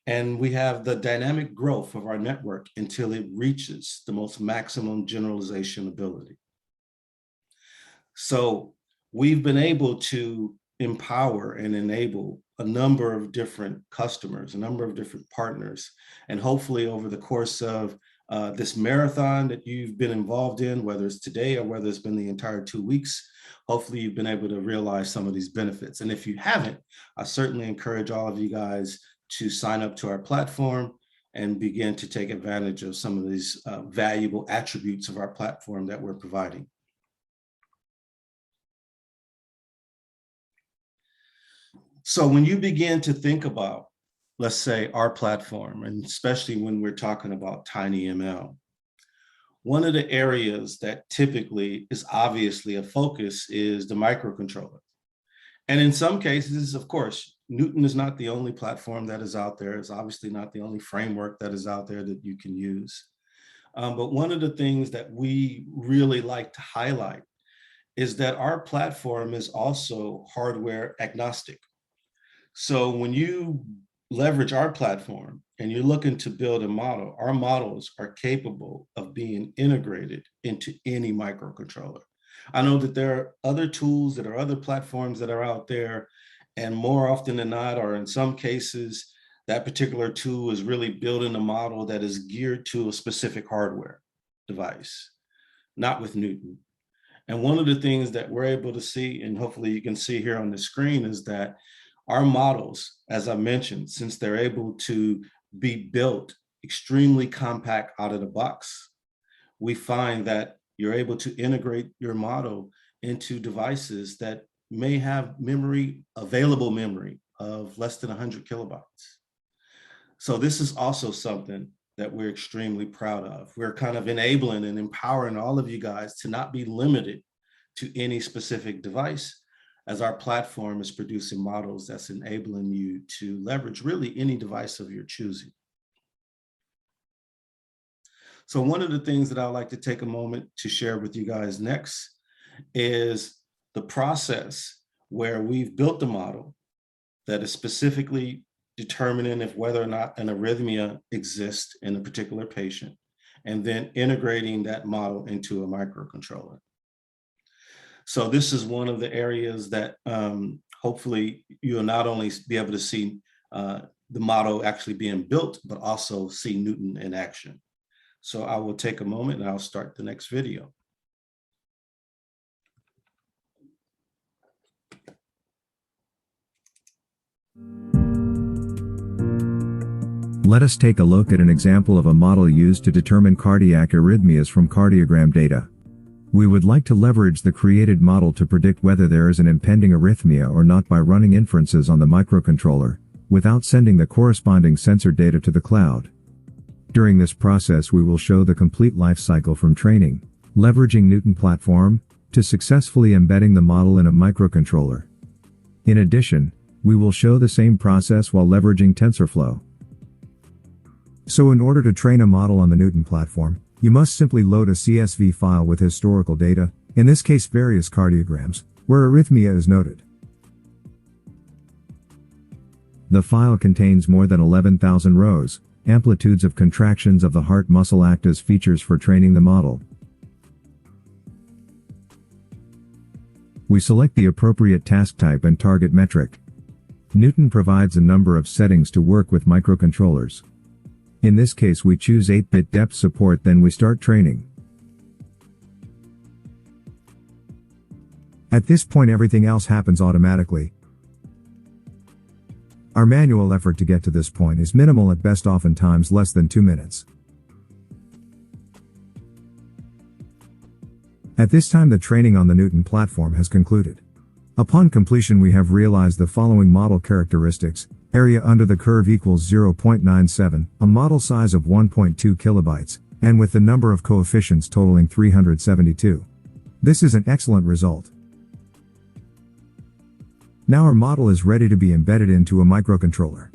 And we have the dynamic growth of our network until it reaches the most maximum generalization ability. So we've been able to empower and enable a number of different customers, a number of different partners, and hopefully over the course of this marathon that you've been involved in, whether it's today or whether it's been the entire 2 weeks, hopefully you've been able to realize some of these benefits. And if you haven't, I certainly encourage all of you guys to sign up to our platform and begin to take advantage of some of these valuable attributes of our platform that we're providing. So when you begin to think about, let's say, our platform, and especially when we're talking about TinyML, one of the areas that typically is obviously a focus is the microcontroller. And in some cases, of course, Neuton is not the only platform that is out there. It's obviously not the only framework that is out there that you can use. But one of the things that we really like to highlight is that our platform is also hardware agnostic. So when you leverage our platform and you're looking to build a model, our models are capable of being integrated into any microcontroller. I know that there are other tools, that are other platforms that are out there, and more often than not, or in some cases, that particular tool is really building a model that is geared to a specific hardware device, not with Neuton. And one of the things that we're able to see, and hopefully you can see here on the screen, is that our models, as I mentioned, since they're able to be built extremely compact out of the box, we find that you're able to integrate your model into devices that may have memory, available memory of less than 100 kilobytes. So this is also something that we're extremely proud of. We're kind of enabling and empowering all of you guys to not be limited to any specific device, as our platform is producing models that's enabling you to leverage really any device of your choosing. So one of the things that I'd like to take a moment to share with you guys next is the process where we've built a model that is specifically determining if whether or not an arrhythmia exists in a particular patient, and then integrating that model into a microcontroller. So this is one of the areas that hopefully you'll not only be able to see the model actually being built, but also see Neuton in action. So I will take a moment and I'll start the next video. Let us take a look at an example of a model used to determine cardiac arrhythmias from cardiogram data. We would like to leverage the created model to predict whether there is an impending arrhythmia or not by running inferences on the microcontroller, without sending the corresponding sensor data to the cloud. During this process we will show the complete life cycle from training, leveraging Neuton platform, to successfully embedding the model in a microcontroller. In addition, we will show the same process while leveraging TensorFlow. So in order to train a model on the Neuton platform, you must simply load a CSV file with historical data, in this case various cardiograms, where arrhythmia is noted. The file contains more than 11,000 rows. Amplitudes of contractions of the heart muscle act as features for training the model. We select the appropriate task type and target metric. Neuton provides a number of settings to work with microcontrollers. In this case we choose 8-bit depth support, then we start training. At this point everything else happens automatically. Our manual effort to get to this point is minimal at best, oftentimes less than 2 minutes. At this time the training on the Neuton platform has concluded. Upon completion we have realized the following model characteristics: area under the curve equals 0.97, a model size of 1.2 kilobytes, and with the number of coefficients totaling 372. This is an excellent result. Now our model is ready to be embedded into a microcontroller.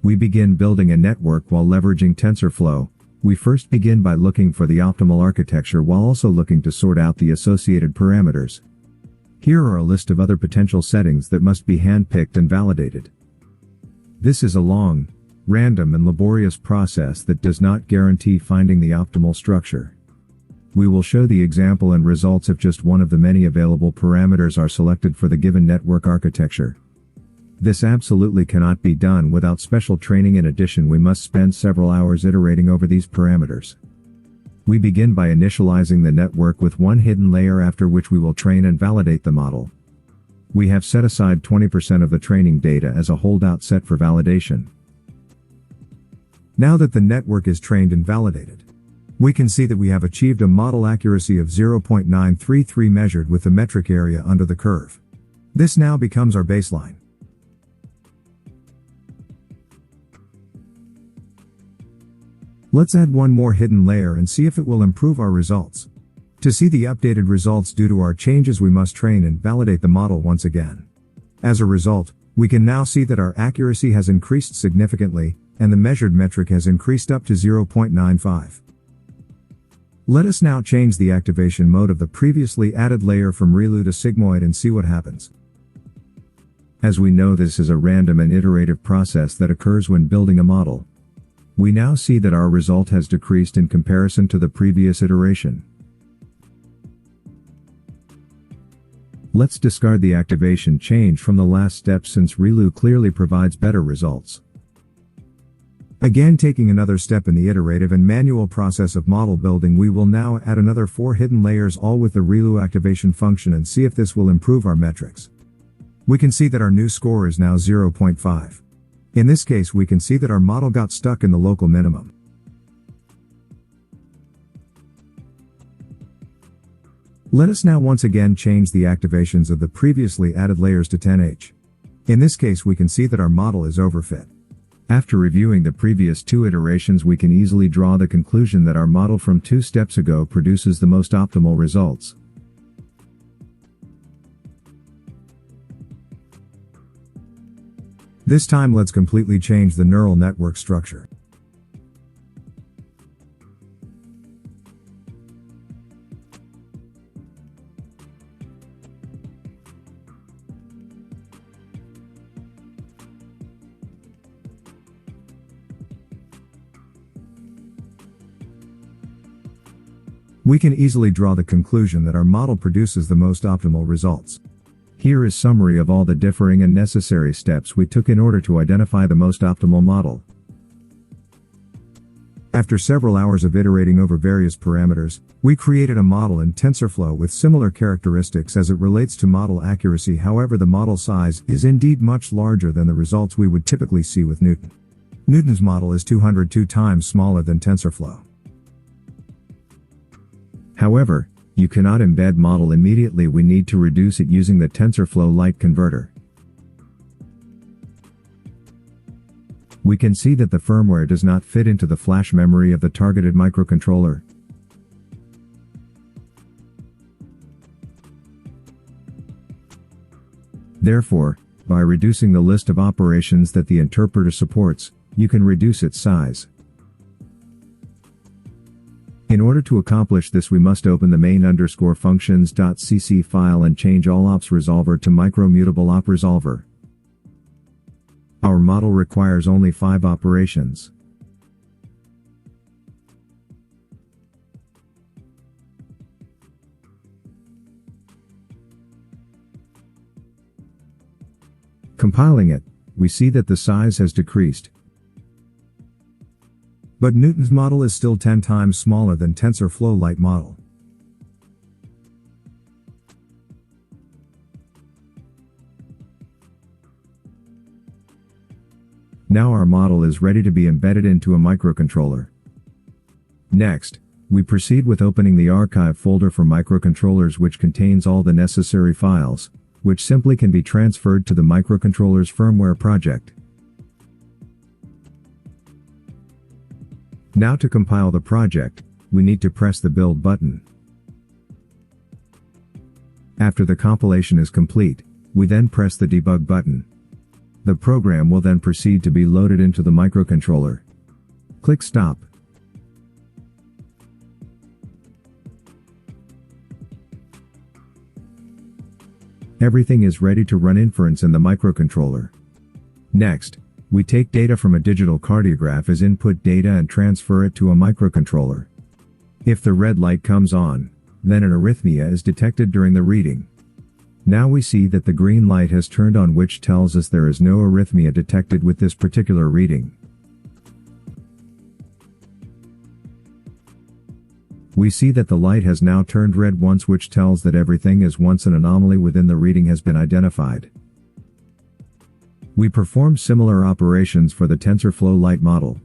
We begin building a network while leveraging TensorFlow. We first begin by looking for the optimal architecture while also looking to sort out the associated parameters. Here are a list of other potential settings that must be handpicked and validated. This is a long, random and laborious process that does not guarantee finding the optimal structure. We will show the example and results if just one of the many available parameters are selected for the given network architecture. This absolutely cannot be done without special training. In addition, we must spend several hours iterating over these parameters. We begin by initializing the network with one hidden layer, after which we will train and validate the model. We have set aside 20% of the training data as a holdout set for validation. Now that the network is trained and validated, we can see that we have achieved a model accuracy of 0.933 measured with the metric area under the curve. This now becomes our baseline. Let's add one more hidden layer and see if it will improve our results. To see the updated results due to our changes, we must train and validate the model once again. As a result, we can now see that our accuracy has increased significantly, and the measured metric has increased up to 0.95. Let us now change the activation mode of the previously added layer from ReLU to sigmoid and see what happens. As we know, this is a random and iterative process that occurs when building a model. We now see that our result has decreased in comparison to the previous iteration. Let's discard the activation change from the last step since ReLU clearly provides better results. Again, taking another step in the iterative and manual process of model building, we will now add another 4 hidden layers, all with the ReLU activation function, and see if this will improve our metrics. We can see that our new score is now 0.5. In this case, we can see that our model got stuck in the local minimum. Let us now once again change the activations of the previously added layers to 10H. In this case, we can see that our model is overfit. After reviewing the previous 2 iterations, we can easily draw the conclusion that our model from 2 steps ago produces the most optimal results. This time, let's completely change the neural network structure. We can easily draw the conclusion that our model produces the most optimal results. Here is summary of all the differing and necessary steps we took in order to identify the most optimal model. After several hours of iterating over various parameters, we created a model in TensorFlow with similar characteristics as it relates to model accuracy. However, the model size is indeed much larger than the results we would typically see with Neuton. Neuton's model is 202 times smaller than TensorFlow. However, you cannot embed model immediately. We need to reduce it using the TensorFlow Lite converter. We can see that the firmware does not fit into the flash memory of the targeted microcontroller. Therefore, by reducing the list of operations that the interpreter supports, you can reduce its size. In order to accomplish this, we must open the main_functions.cc file and change all ops resolver to micromutable op resolver. Our model requires only 5 operations. Compiling it, we see that the size has decreased. But Neuton's model is still 10 times smaller than TensorFlow Lite model. Now our model is ready to be embedded into a microcontroller. Next, we proceed with opening the archive folder for microcontrollers, which contains all the necessary files, which simply can be transferred to the microcontroller's firmware project. Now to compile the project, we need to press the build button. After the compilation is complete, we then press the debug button. The program will then proceed to be loaded into the microcontroller. Click stop. Everything is ready to run inference in the microcontroller. Next, we take data from a digital cardiograph as input data and transfer it to a microcontroller. If the red light comes on, then an arrhythmia is detected during the reading. Now we see that the green light has turned on, which tells us there is no arrhythmia detected with this particular reading. We see that the light has now turned red once, which tells that everything is once an anomaly within the reading has been identified. We perform similar operations for the TensorFlow Lite model.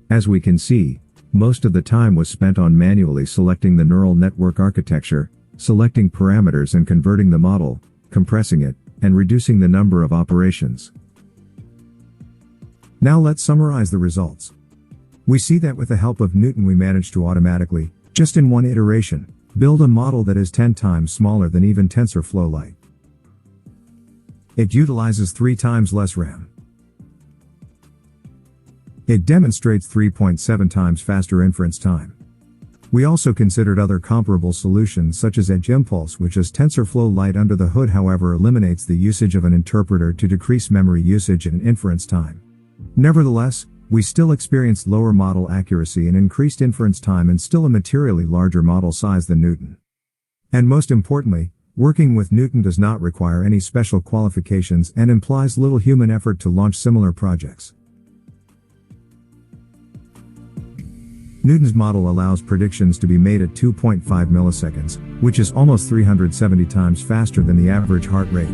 As we can see, most of the time was spent on manually selecting the neural network architecture, selecting parameters and converting the model, compressing it, and reducing the number of operations. Now let's summarize the results. We see that with the help of Neuton we managed to automatically Just in one iteration, build a model that is 10 times smaller than even TensorFlow Lite. It utilizes 3 times less RAM. It demonstrates 3.7 times faster inference time. We also considered other comparable solutions such as Edge Impulse, which is TensorFlow Lite under the hood, however eliminates the usage of an interpreter to decrease memory usage and inference time. Nevertheless, we still experienced lower model accuracy and increased inference time and still a materially larger model size than Neuton. And most importantly, working with Neuton does not require any special qualifications and implies little human effort to launch similar projects. Neuton's model allows predictions to be made at 2.5 milliseconds, which is almost 370 times faster than the average heart rate.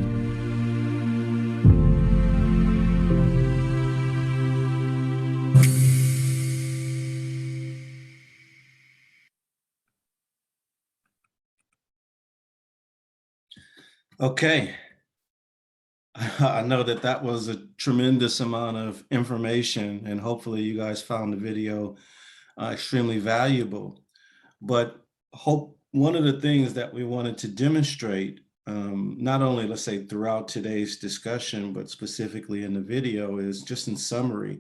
Okay. I know that that was a tremendous amount of information, and hopefully you guys found the video extremely valuable. But one of the things that we wanted to demonstrate, not only, let's say, throughout today's discussion, but specifically in the video, is just in summary,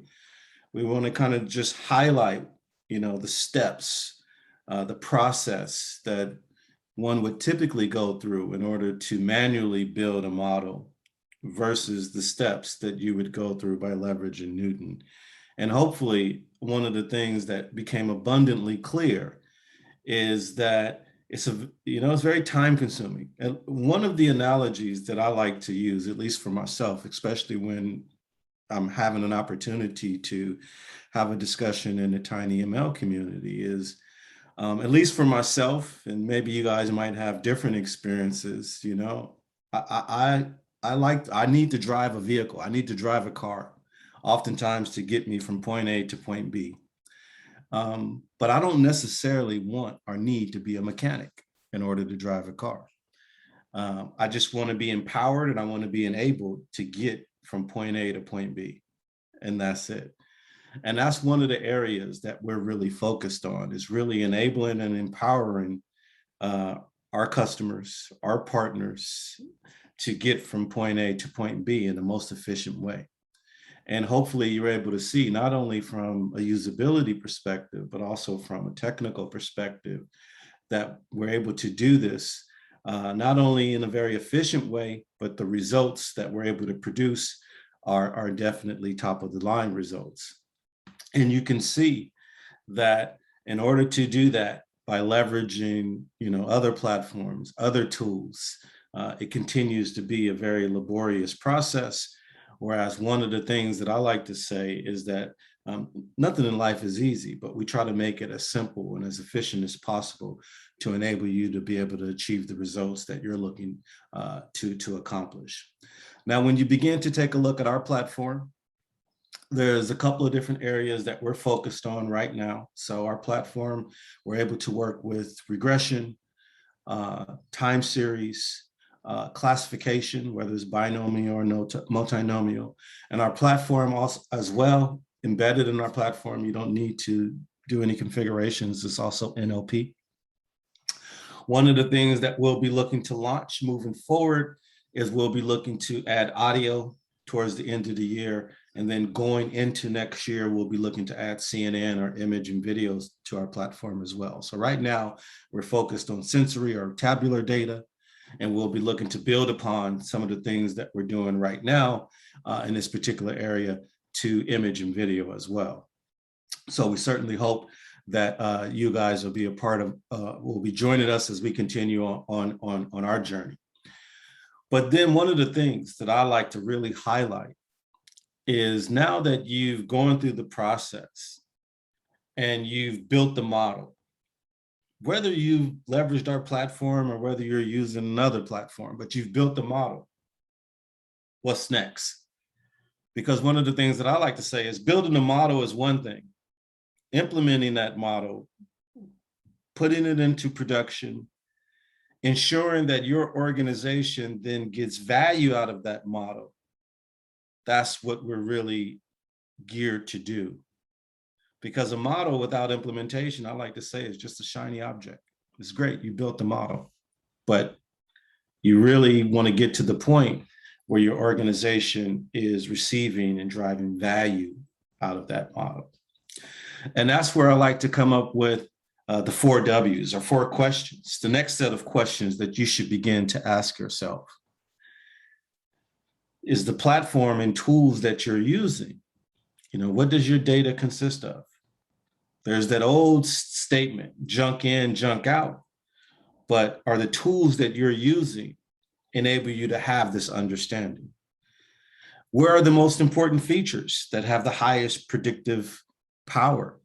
we want to kind of just highlight, the steps, the process that one would typically go through in order to manually build a model versus the steps that you would go through by leveraging Neuton. And hopefully one of the things that became abundantly clear is that it's very time consuming. And one of the analogies that I like to use, at least for myself, especially when I'm having an opportunity to have a discussion in the TinyML community, is at least for myself, and maybe you guys might have different experiences, I need to drive a vehicle. I need to drive a car, oftentimes to get me from point A to point B. But I don't necessarily want or need to be a mechanic in order to drive a car. I just want to be empowered and I want to be enabled to get from point A to point B. And that's it. And that's one of the areas that we're really focused on, is really enabling and empowering our customers, our partners, to get from point A to point B in the most efficient way. And hopefully you're able to see, not only from a usability perspective, but also from a technical perspective, that we're able to do this not only in a very efficient way, but the results that we're able to produce are definitely top of the line results. And you can see that in order to do that, by leveraging other platforms, other tools, it continues to be a very laborious process. Whereas one of the things that I like to say is that nothing in life is easy, but we try to make it as simple and as efficient as possible to enable you to be able to achieve the results that you're looking to accomplish. Now, when you begin to take a look at our platform, there's a couple of different areas that we're focused on right now. So our platform, we're able to work with regression, time series, classification, whether it's binomial or multinomial. And our platform also, as well, embedded in our platform, you don't need to do any configurations. It's also NLP. One of the things that we'll be looking to launch moving forward is we'll be looking to add audio towards the end of the year. And then going into next year, we'll be looking to add CNN or image and videos to our platform as well. So right now, we're focused on sensory or tabular data, and we'll be looking to build upon some of the things that we're doing right now in this particular area to image and video as well. So we certainly hope that you guys will be a part of, will be joining us as we continue on our journey. But then one of the things that I like to really highlight is, now that you've gone through the process and you've built the model, whether you've leveraged our platform or whether you're using another platform, but you've built the model, what's next? Because one of the things that I like to say is, building a model is one thing. Implementing that model, putting it into production, ensuring that your organization then gets value out of that model, that's what we're really geared to do. Because a model without implementation, I like to say, is just a shiny object. It's great, you built the model, but you really want to get to the point where your organization is receiving and driving value out of that model. And that's where I like to come up with the 4 W's, or 4 questions, the next set of questions that you should begin to ask yourself. Is the platform and tools that you're using, what does your data consist of? There's that old statement, junk in, junk out, but are the tools that you're using enable you to have this understanding? Where are the most important features that have the highest predictive power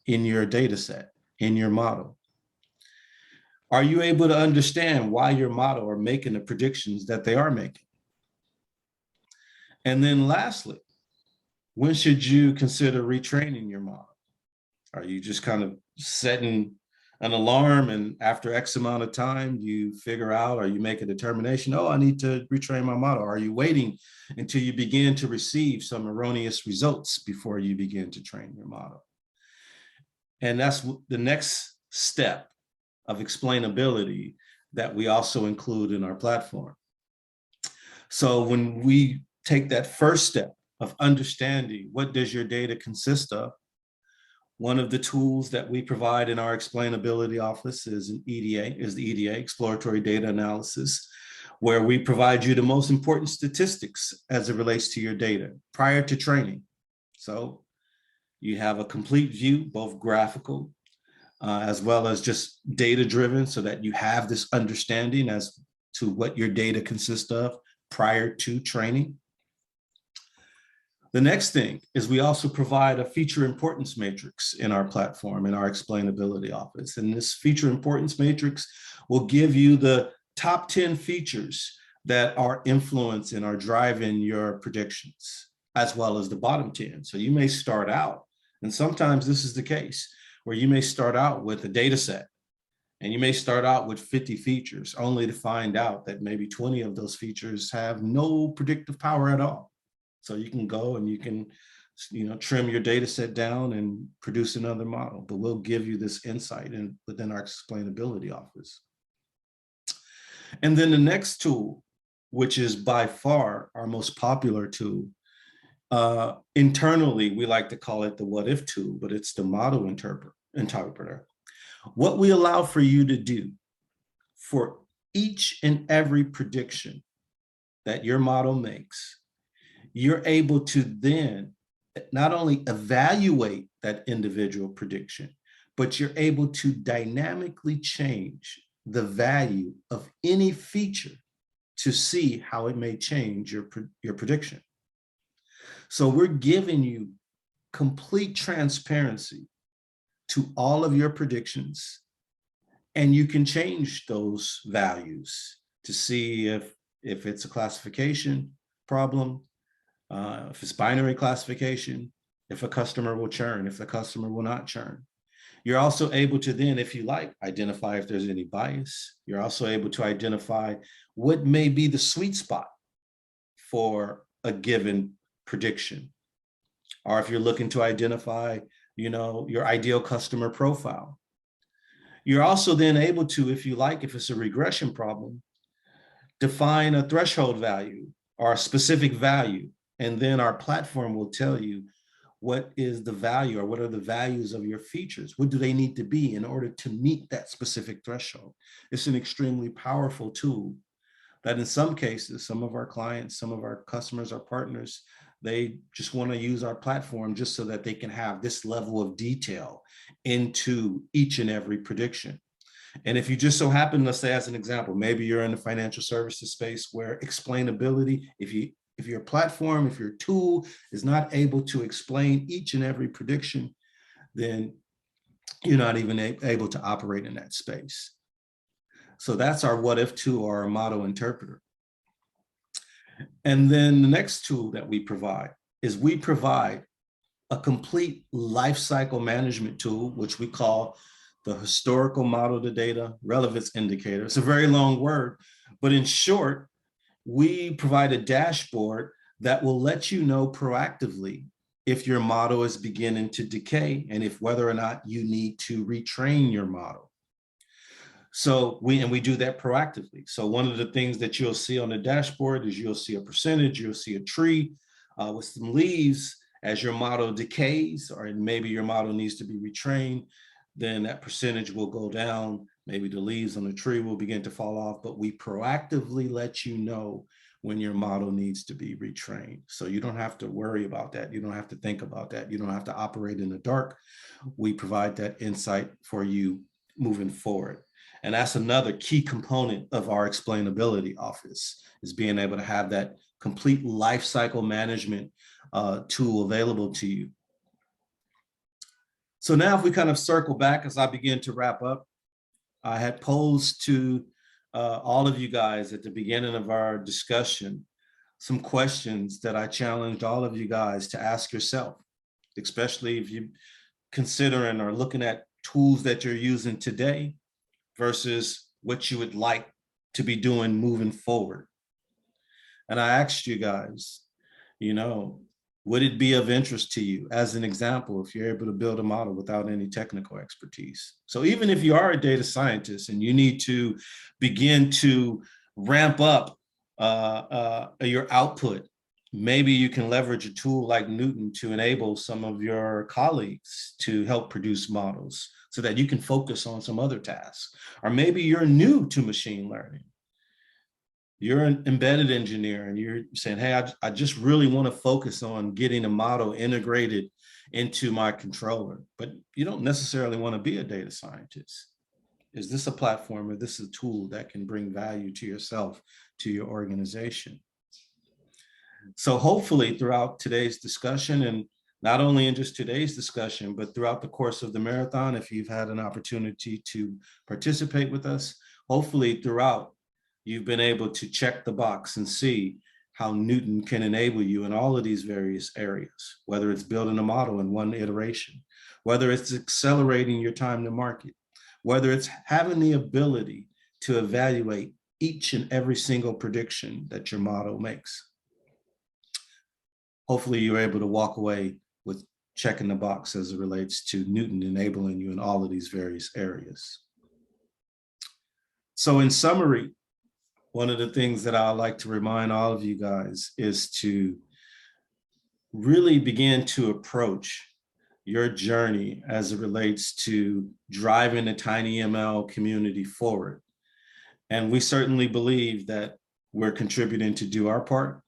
in your data set, in your model? Are you able to understand why your model are making the predictions that they are making? And then lastly, when should you consider retraining your model? Are you just kind of setting an alarm and after X amount of time you figure out, or you make a determination, oh, I need to retrain my model? Are you waiting until you begin to receive some erroneous results before you begin to train your model? And that's the next step of explainability that we also include in our platform. So when we take that first step of understanding what does your data consist of, one of the tools that we provide in our explainability office is the EDA, exploratory data analysis, where we provide you the most important statistics as it relates to your data prior to training. So you have a complete view, both graphical as well as just data driven, so that you have this understanding as to what your data consists of prior to training. The next thing is we also provide a feature importance matrix in our platform, in our explainability office. And this feature importance matrix will give you the top 10 features that are influencing or driving your predictions, as well as the bottom 10. So you may start out, and sometimes this is the case, where you may start out with a data set, and you may start out with 50 features, only to find out that maybe 20 of those features have no predictive power at all. So you can go and you can, trim your data set down and produce another model, but we'll give you this insight within our explainability office. And then the next tool, which is by far our most popular tool, internally, we like to call it the what if tool, but it's the model interpreter. What we allow for you to do for each and every prediction that your model makes, you're able to then not only evaluate that individual prediction, but you're able to dynamically change the value of any feature to see how it may change your prediction. So we're giving you complete transparency to all of your predictions, and you can change those values to see if it's a classification problem, if it's binary classification, if a customer will churn, if the customer will not churn. You're also able to then, if you like, identify if there's any bias. You're also able to identify what may be the sweet spot for a given prediction. Or if you're looking to identify, your ideal customer profile. You're also then able to, if you like, if it's a regression problem, define a threshold value or a specific value. And then our platform will tell you what is the value, or what are the values of your features? What do they need to be in order to meet that specific threshold? It's an extremely powerful tool that in some cases, some of our clients, some of our customers, our partners, they just want to use our platform just so that they can have this level of detail into each and every prediction. And if you just so happen, let's say as an example, maybe you're in the financial services space where explainability, if your platform, if your tool is not able to explain each and every prediction, then you're not even able to operate in that space. So that's our what if tool, or our model interpreter. And then the next tool that we provide is we provide a complete lifecycle management tool, which we call the historical model to data relevance indicator. It's a very long word, but in short, we provide a dashboard that will let you know proactively if your model is beginning to decay and if whether or not you need to retrain your model. So we do that proactively. So one of the things that you'll see on the dashboard is you'll see a percentage, you'll see a tree with some leaves. As your model decays, or maybe your model needs to be retrained, then that percentage will go down. Maybe the leaves on the tree will begin to fall off, but we proactively let you know when your model needs to be retrained. So you don't have to worry about that. You don't have to think about that. You don't have to operate in the dark. We provide that insight for you moving forward. And that's another key component of our explainability office, is being able to have that complete life cycle management tool available to you. So now if we kind of circle back as I begin to wrap up, I had posed to all of you guys at the beginning of our discussion some questions that I challenged all of you guys to ask yourself, especially if you're considering or looking at tools that you're using today versus what you would like to be doing moving forward. And I asked you guys, would it be of interest to you, as an example, if you're able to build a model without any technical expertise? So even if you are a data scientist and you need to begin to ramp up your output, maybe you can leverage a tool like Neuton to enable some of your colleagues to help produce models so that you can focus on some other tasks. Or maybe you're new to machine learning. You're an embedded engineer and you're saying, hey, I just really want to focus on getting a model integrated into my controller, but you don't necessarily want to be a data scientist. Is this a platform or this is a tool that can bring value to yourself, to your organization? So hopefully throughout today's discussion, and not only in just today's discussion, but throughout the course of the marathon, if you've had an opportunity to participate with us, hopefully throughout you've been able to check the box and see how Neuton can enable you in all of these various areas, whether it's building a model in one iteration, whether it's accelerating your time to market, whether it's having the ability to evaluate each and every single prediction that your model makes. Hopefully you're able to walk away with checking the box as it relates to Neuton enabling you in all of these various areas. So in summary, one of the things that I like to remind all of you guys is to really begin to approach your journey as it relates to driving the TinyML community forward. And we certainly believe that we're contributing to do our part,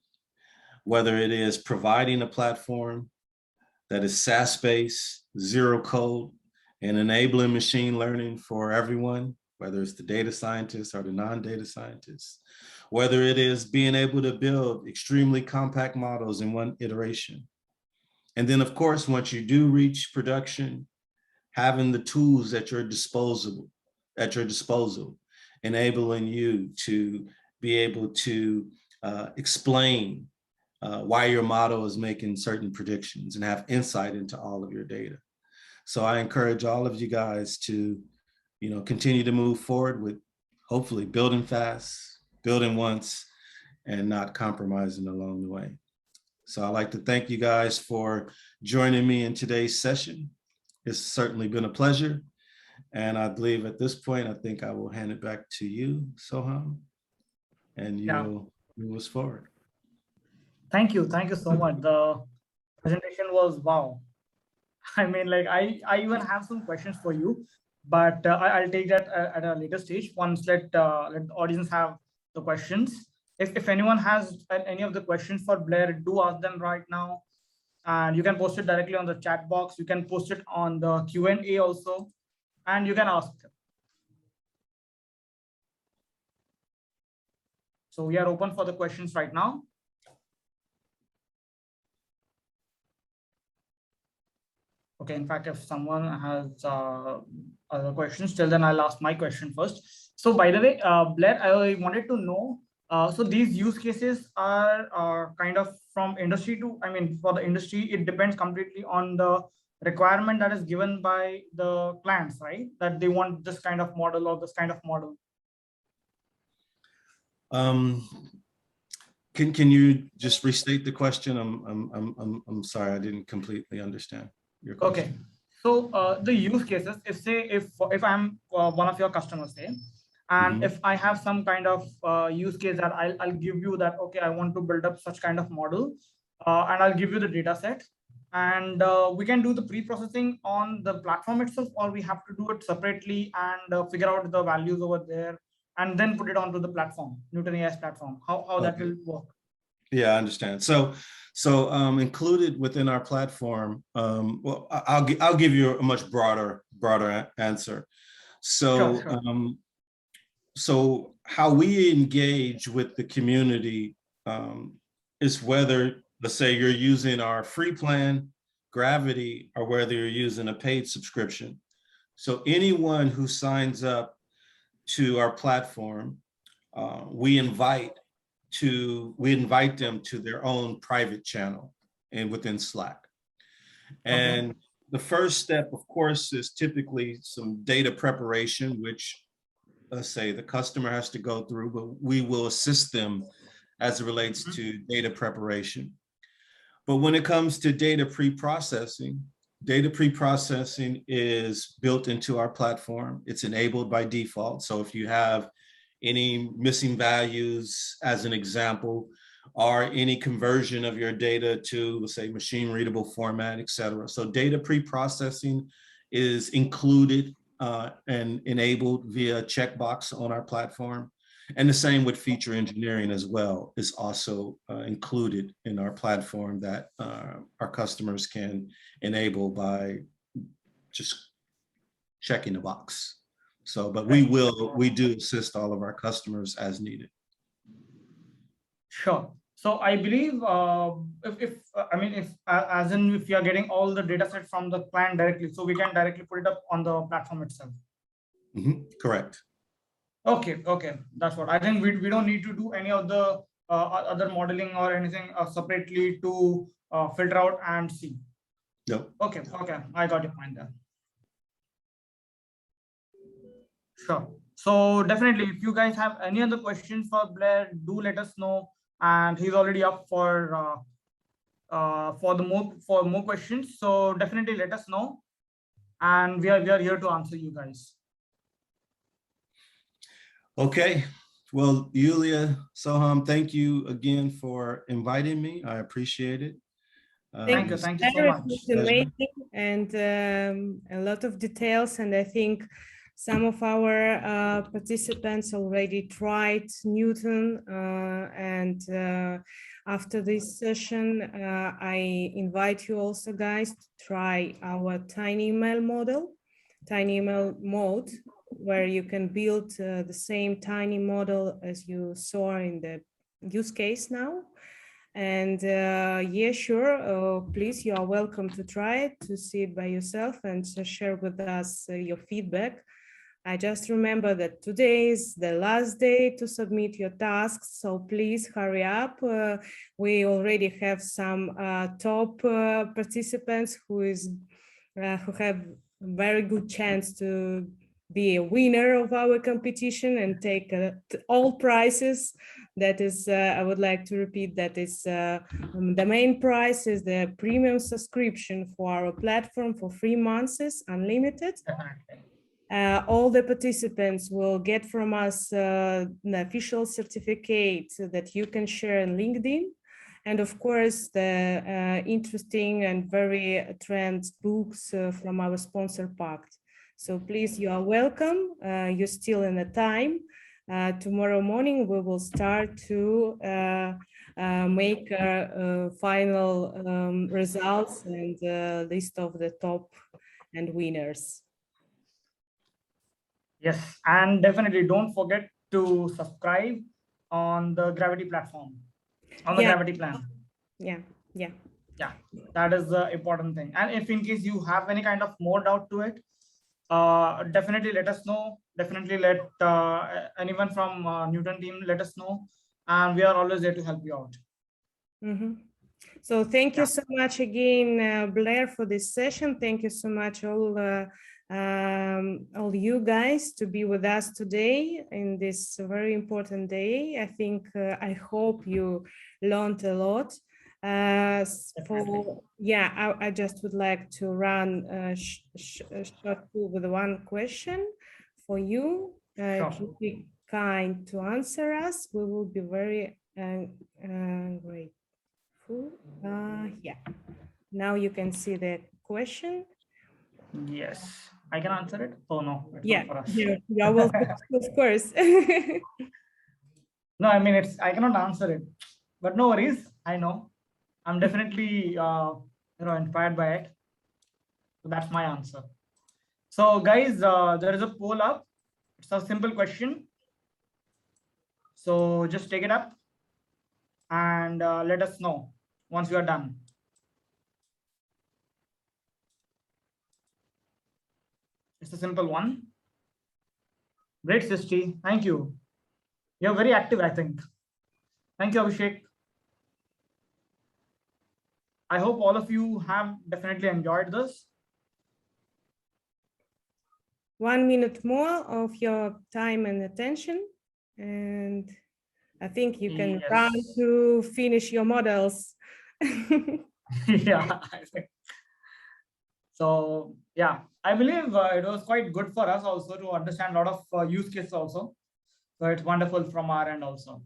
whether it is providing a platform that is SaaS-based, zero code, and enabling machine learning for everyone, whether it's the data scientists or the non-data scientists, whether it is being able to build extremely compact models in one iteration. And then of course, once you do reach production, having the tools at your disposal, enabling you to be able to explain why your model is making certain predictions and have insight into all of your data. So I encourage all of you guys to continue to move forward with hopefully building fast, building once, and not compromising along the way. So I'd like to thank you guys for joining me in today's session. It's certainly been a pleasure. And I believe at this point, I think I will hand it back to you, Soham, and you'll move us forward. Thank you so much. The presentation was wow. I mean, like I even have some questions for you, but I'll take that at a later stage. Once let the audience have the questions. If anyone has any of the questions for Blair, do ask them right now. And you can post it directly on the chat box. You can post it on the Q&A also, and you can ask them. So we are open for the questions right now. Okay, in fact, if someone has other questions, till then I'll ask my question first. So by the way, Blair, I wanted to know, so these use cases are kind of from industry to, I mean, for the industry, it depends completely on the requirement that is given by the clients, right? That they want this kind of model or this kind of model. Can you just restate the question? I'm sorry, I didn't completely understand your question. Okay. So the use cases, if I'm one of your customers, say, and if I have some kind of use case that I'll give you that, okay, I want to build up such kind of model, and I'll give you the data set, and we can do the pre-processing on the platform itself, or we have to do it separately and figure out the values over there and then put it onto the platform, Neuton.ai's platform. How that will work? Yeah, I understand. So included within our platform, well, I'll give you a much broader answer. So Sure. So how we engage with the community is whether, let's say, you're using our free plan, Gravity, or whether you're using a paid subscription. So anyone who signs up to our platform, we invite them to their own private channel and within Slack. And the first step, of course, is typically some data preparation, which, let's say, the customer has to go through, but we will assist them as it relates to data preparation. But when it comes to data pre-processing is built into our platform. It's enabled by default. So if you have any missing values, as an example, or any conversion of your data to, let's say, machine readable format, et cetera. So data pre-processing is included and enabled via checkbox on our platform. And the same with feature engineering as well is also included in our platform that our customers can enable by just checking the box. So, but we do assist all of our customers as needed. Sure. So I believe if you are getting all the data set from the client directly, so we can directly put it up on the platform itself. Correct. Okay, that's what I think. We don't need to do any of the other modeling or anything separately to filter out and see. Nope. Okay, I got your point there. Sure. So definitely, if you guys have any other questions for Blair, do let us know. And he's already up for more questions. So definitely let us know, and we are here to answer you guys. Okay. Well, Yulia, Soham, thank you again for inviting me. I appreciate it. Thank you so much. It's amazing, and a lot of details. And I think some of our participants already tried Neuton, and after this session, I invite you also, guys, to try our TinyML mode, where you can build the same tiny model as you saw in the use case now. And yeah, sure, please, you are welcome to try it, to see it by yourself and to share with us your feedback. I just remember that today is the last day to submit your tasks, so please hurry up. We already have some top participants who have very good chance to be a winner of our competition and take all prizes. That is, I would like to repeat, that is the main prize is the premium subscription for our platform for 3 months, unlimited. All the participants will get from us an official certificate that you can share on LinkedIn. And of course, the interesting and very trends books from our sponsor pact. So please, you are welcome. You're still in the time. Tomorrow morning, we will start to make final results and list of the top and winners. Yes, and definitely don't forget to subscribe on the Gravity platform, on the Gravity plan. Yeah, that is the important thing. And if in case you have any kind of more doubt to it, definitely let us know. Definitely let anyone from Neuton team let us know, and we are always there to help you out. So thank you so much again, Blair, for this session. Thank you so much all all you guys to be with us today in this very important day. I think, I hope you learned a lot. I just would like to run a short poll with one question for you. If you be kind to answer us, we will be very grateful. Yeah, now you can see the question. Yes, I can answer it. Oh no, it's Yeah, not for us. you're welcome, of course. No, I mean, I cannot answer it, but no worries. I know. I'm definitely, inspired by it. So that's my answer. So guys, there is a poll up. It's a simple question. So just take it up and let us know once you are done. It's a simple one. Great, Sisti. Thank you. You're very active, I think. Thank you, Abhishek. I hope all of you have definitely enjoyed this. 1 minute more of your time and attention, and I think you can run to finish your models. Yeah, I think. So yeah, I believe it was quite good for us also to understand a lot of use cases also. So it's wonderful from our end also.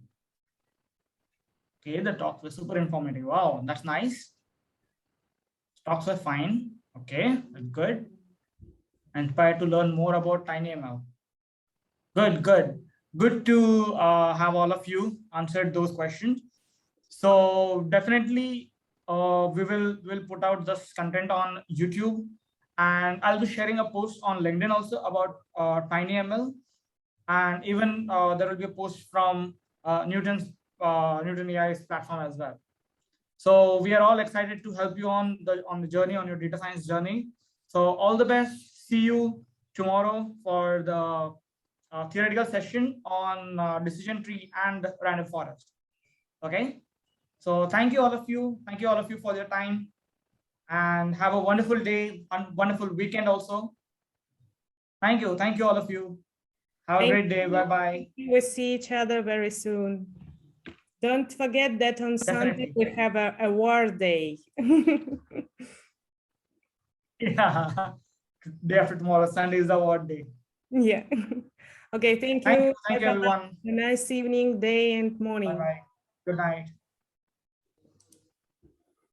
Okay, the talks were super informative. Wow, that's nice. Talks were fine. Okay, that's good. Inspired to learn more about TinyML. Good to have all of you answered those questions. So definitely we'll put out this content on YouTube, and I'll be sharing a post on LinkedIn also about TinyML, and even there will be a post from Neuton.ai's platform as well. So we are all excited to help you on the journey, on your data science journey. So all the best. See you tomorrow for the theoretical session on decision tree and random forest. Okay. So thank you all of you. Thank you all of you for your time, and have a wonderful day and wonderful weekend also. Thank you. Thank you all of you. Have a great day. Bye-bye. We'll see each other very soon. Don't forget that on Sunday we have a award day. Yeah. Day after tomorrow, Sunday is the award day. Yeah. Okay, thank you. Thank you, everyone. A nice evening, day, and morning. Bye-bye. Good night.